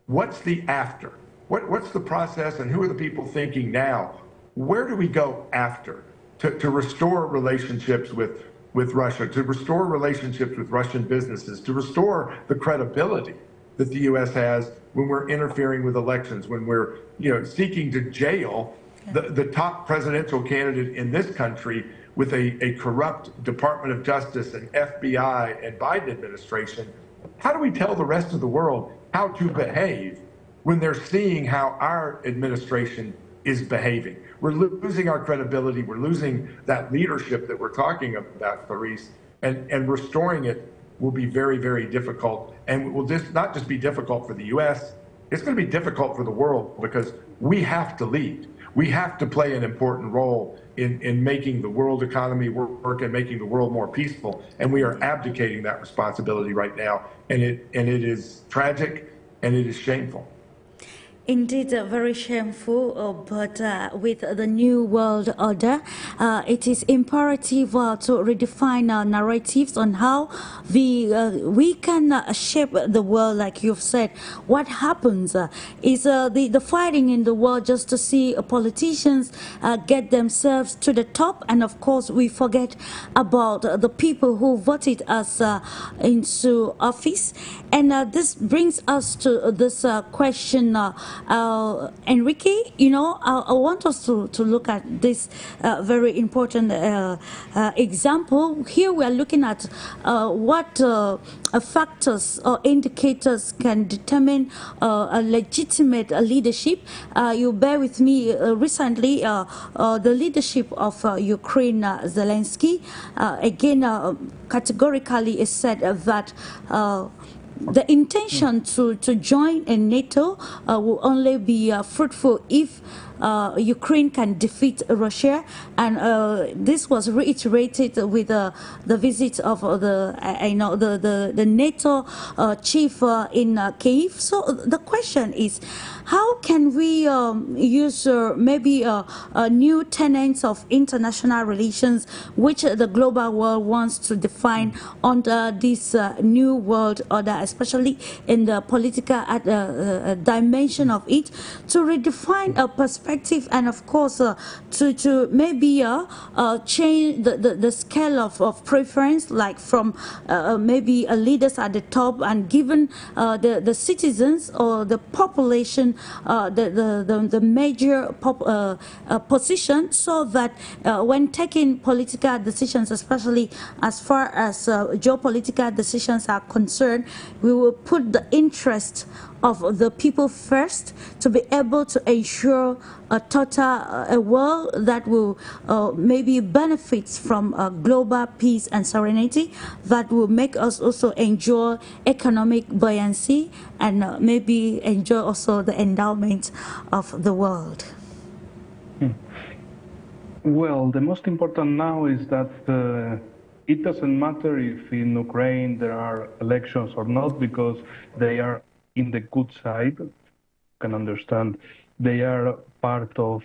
What's the after? What's the process, and who are the people thinking now? Where do we go after to restore relationships with Russia, to restore relationships with Russian businesses, to restore the credibility that the U.S. has when we're interfering with elections, when we're seeking to jail the top presidential candidate in this country with a corrupt Department of Justice and FBI and Biden administration? How do we tell the rest of the world how to behave when they're seeing how our administration is behaving? We're losing our credibility. We're losing that leadership that we're talking about, Clarice, and restoring it will be very, very difficult. And it will not just be difficult for the U.S., it's going to be difficult for the world, because we have to lead. We have to play an important role in making the world economy work and making the world more peaceful. And we are abdicating that responsibility right now. And it is tragic and it is shameful. Indeed, very shameful, but with the new world order, it is imperative to redefine our narratives on how we can shape the world, like you've said. What happens is the fighting in the world just to see politicians get themselves to the top, and of course we forget about the people who voted us into office. And this brings us to this question Enrique, you know, I want us to look at this very important example. Here we are looking at what factors or indicators can determine a legitimate leadership. You bear with me, recently the leadership of Ukraine, Zelensky, again categorically is said that the intention to join in NATO will only be fruitful if Ukraine can defeat Russia, and this was reiterated with the visit of the NATO chief in Kyiv. So the question is, how can we use maybe new tenets of international relations, which the global world wants to define under this new world order, especially in the political dimension of it, to redefine a perspective and of course to maybe change the scale of preference, like from maybe leaders at the top, and given the citizens or the population the major position, so that when taking political decisions, especially as far as geopolitical decisions are concerned, we will put the interest of the people first, to be able to ensure a total a world that will maybe benefits from global peace and serenity, that will make us also enjoy economic buoyancy and maybe enjoy also the endowment of the world. Well, the most important now is that it doesn't matter if in Ukraine there are elections or not, because they are in the good side. You can understand they are part of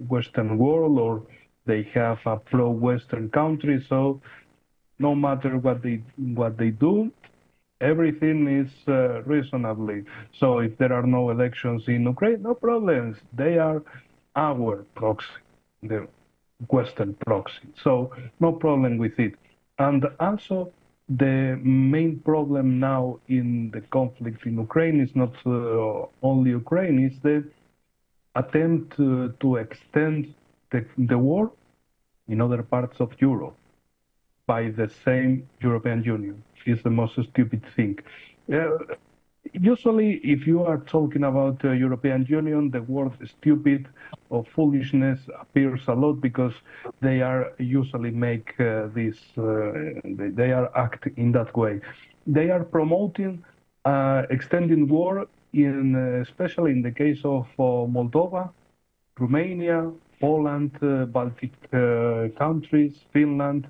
Western world, or they have a pro-Western country. So no matter what they do, everything is reasonably. So if there are no elections in Ukraine, no problems. They are our proxy, the Western proxy. So no problem with it. And also, the main problem now in the conflict in Ukraine is not only Ukraine, it's the attempt to extend the war in other parts of Europe by the same European Union. Is the most stupid thing. Usually, if you are talking about the European Union, the word stupid or foolishness appears a lot, because they are usually make this, they are act in that way. They are promoting extending war, especially in the case of Moldova, Romania, Poland, Baltic countries, Finland,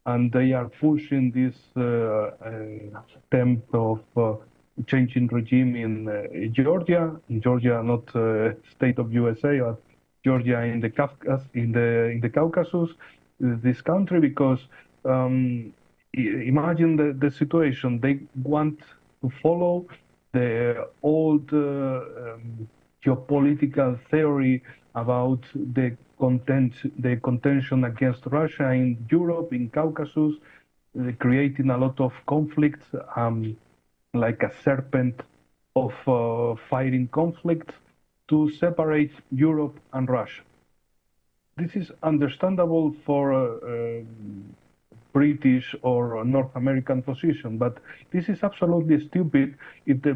and they are pushing this attempt of changing regime in Georgia. In Georgia, not state of USA, but Georgia in the Caucasus, this country, because imagine the situation. They want to follow the old geopolitical theory about the contention against Russia in Europe, in Caucasus, creating a lot of conflicts, like a serpent of fighting conflicts to separate Europe and Russia. This is understandable for British or North American position, but this is absolutely stupid if the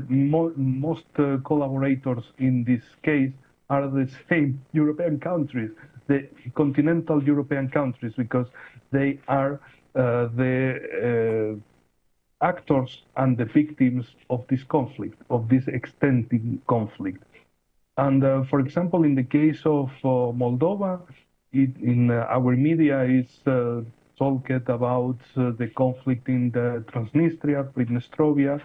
most collaborators in this case are the same European countries, the continental European countries, because they are the actors and the victims of this conflict, of this extending conflict. And for example, in the case of Moldova, in our media is talked about the conflict in the Transnistria, Pridnestrovia,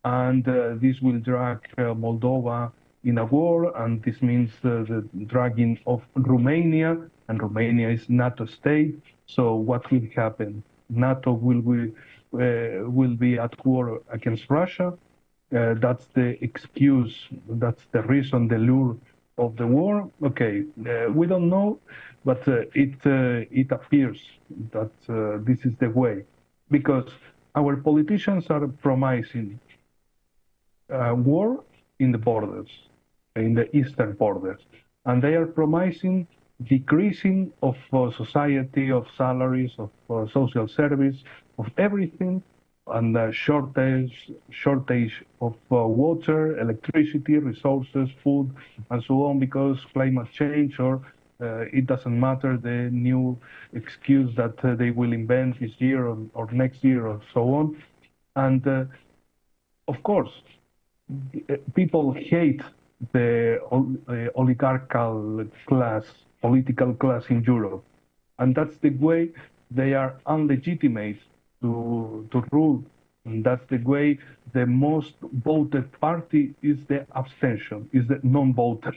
and this will drag Moldova in a war, and this means the dragging of Romania, and Romania is NATO state. So what will happen? NATO will be at war against Russia. That's the excuse, that's the reason, the lure of the war. Okay, we don't know, but it appears that this is the way, because our politicians are promising war in the borders, in the eastern borders. And they are promising decreasing of society, of salaries, of social service, of everything, and shortage of water, electricity, resources, food, and so on, because climate change, or it doesn't matter, the new excuse that they will invent this year or next year or so on. And of course, people hate the oligarchical class, political class in Europe. And that's the way they are unlegitimate to rule. And that's the way the most voted party is the abstention, is the non-voters.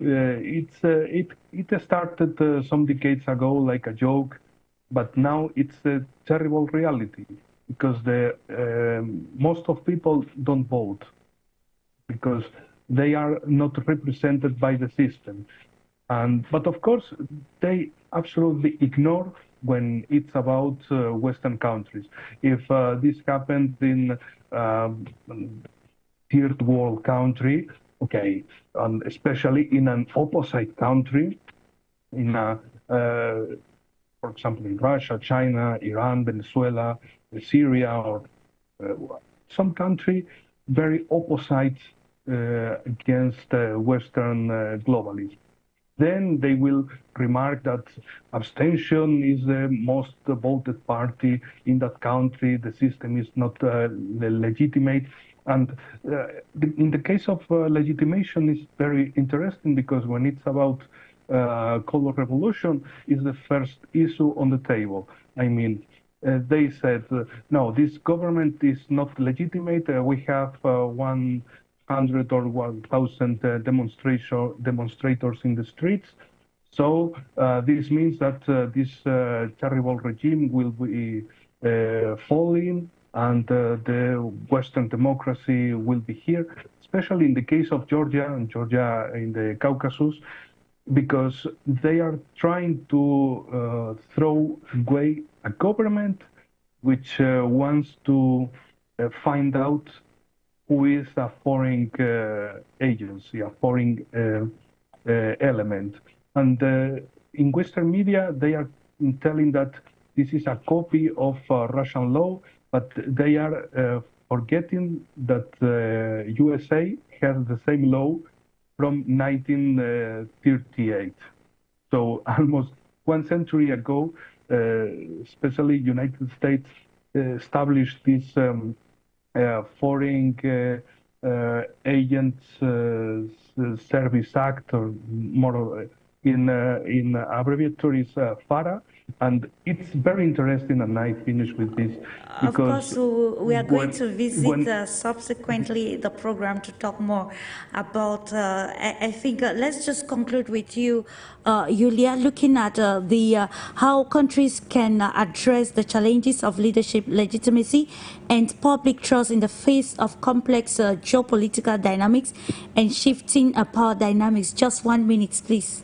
It started some decades ago like a joke, but now it's a terrible reality, because most of people don't vote because they are not represented by the system. But of course, they absolutely ignore when it's about Western countries. If this happened in third world country, okay, and especially in an opposite country, in for example, in Russia, China, Iran, Venezuela, Syria, or some country very opposite against Western globalists. Then they will remark that abstention is the most voted party in that country, the system is not legitimate. And in the case of legitimation, it's very interesting, because when it's about color revolution, is the first issue on the table. I mean, they said, no, this government is not legitimate. We have 100 or 1,000 demonstrators in the streets. So this means that this terrible regime will be falling, and the Western democracy will be here, especially in the case of Georgia and Georgia in the Caucasus, because they are trying to throw away a government which wants to find out who is a foreign agency, a foreign element. And in Western media, they are telling that this is a copy of Russian law, but they are forgetting that USA has the same law from 1938. So almost 1 century ago, especially United States established this Foreign Agents Service Act, or more in abbreviature is FARA, and it's very interesting, and I finish with this. Of course, we are going to visit subsequently the program to talk more about, I think, let's just conclude with you, Yulia, looking at how countries can address the challenges of leadership legitimacy and public trust in the face of complex geopolitical dynamics and shifting power dynamics. Just 1 minute, please.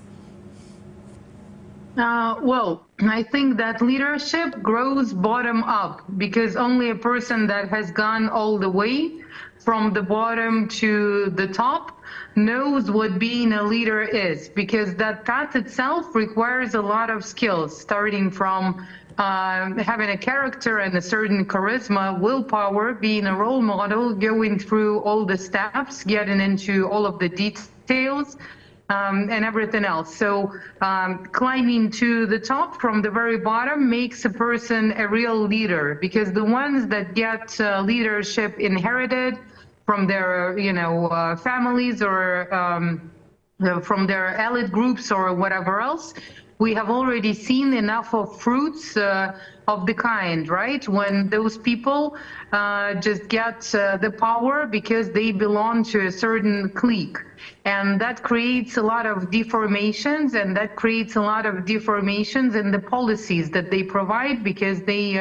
Well, I think that leadership grows bottom up, because only a person that has gone all the way from the bottom to the top knows what being a leader is, because that path itself requires a lot of skills, starting from having a character and a certain charisma, willpower, being a role model, going through all the steps, getting into all of the details, and everything else. So climbing to the top from the very bottom makes a person a real leader, because the ones that get leadership inherited from their families, or from their elite groups or whatever else, we have already seen enough of fruits of the kind, right? When those people just get the power because they belong to a certain clique. And that creates a lot of deformations, and that creates a lot of deformations in the policies that they provide, because they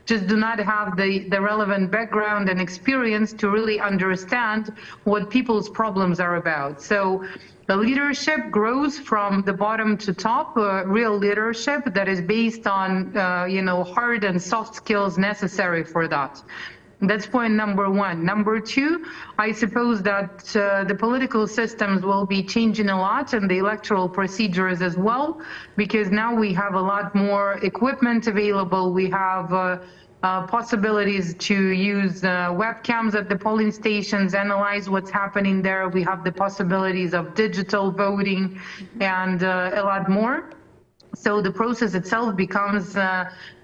just do not have the relevant background and experience to really understand what people's problems are about. So the leadership grows from the bottom to top, real leadership that is based on hard and soft skills necessary for that. That's point number one. Number two, I suppose that the political systems will be changing a lot and the electoral procedures as well, because now we have a lot more equipment available. We have possibilities to use webcams at the polling stations, analyze what's happening there. We have the possibilities of digital voting and a lot more. So the process itself becomes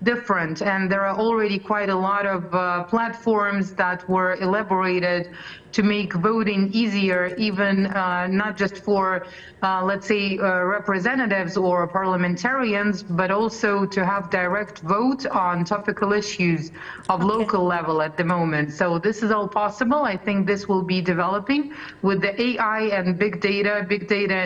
different, and there are already quite a lot of platforms that were elaborated to make voting easier, even not just for, let's say, representatives or parliamentarians, but also to have direct vote on topical issues of local level at the moment. So this is all possible. I think this will be developing with the AI and big data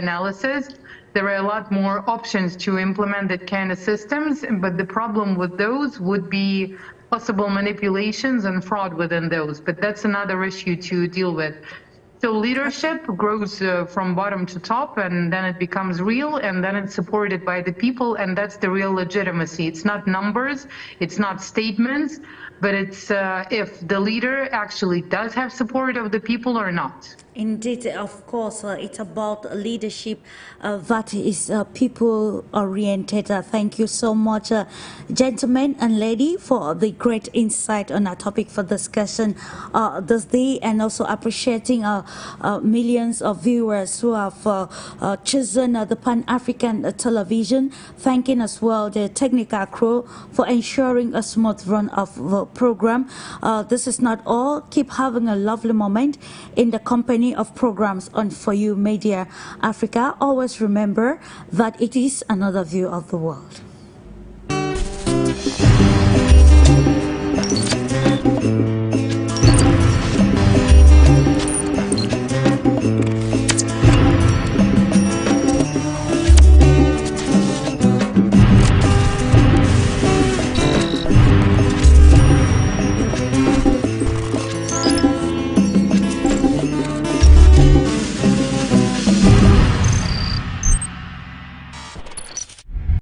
analysis. There are a lot more options to implement that kind of systems, but the problem with those would be possible manipulations and fraud within those. But that's another issue to deal with. So leadership grows from bottom to top, and then it becomes real, and then it's supported by the people, and that's the real legitimacy. It's not numbers, it's not statements, but it's if the leader actually does have support of the people or not. Indeed, of course, it's about leadership that is people-oriented. Thank you so much, gentlemen and lady, for the great insight on our topic for discussion this day, and also appreciating millions of viewers who have chosen the Pan-African television. Thanking as well the technical crew for ensuring a smooth run of the program. This is not all. Keep having a lovely moment in the company of programs on For You Media Africa. Always remember that it is another view of the world.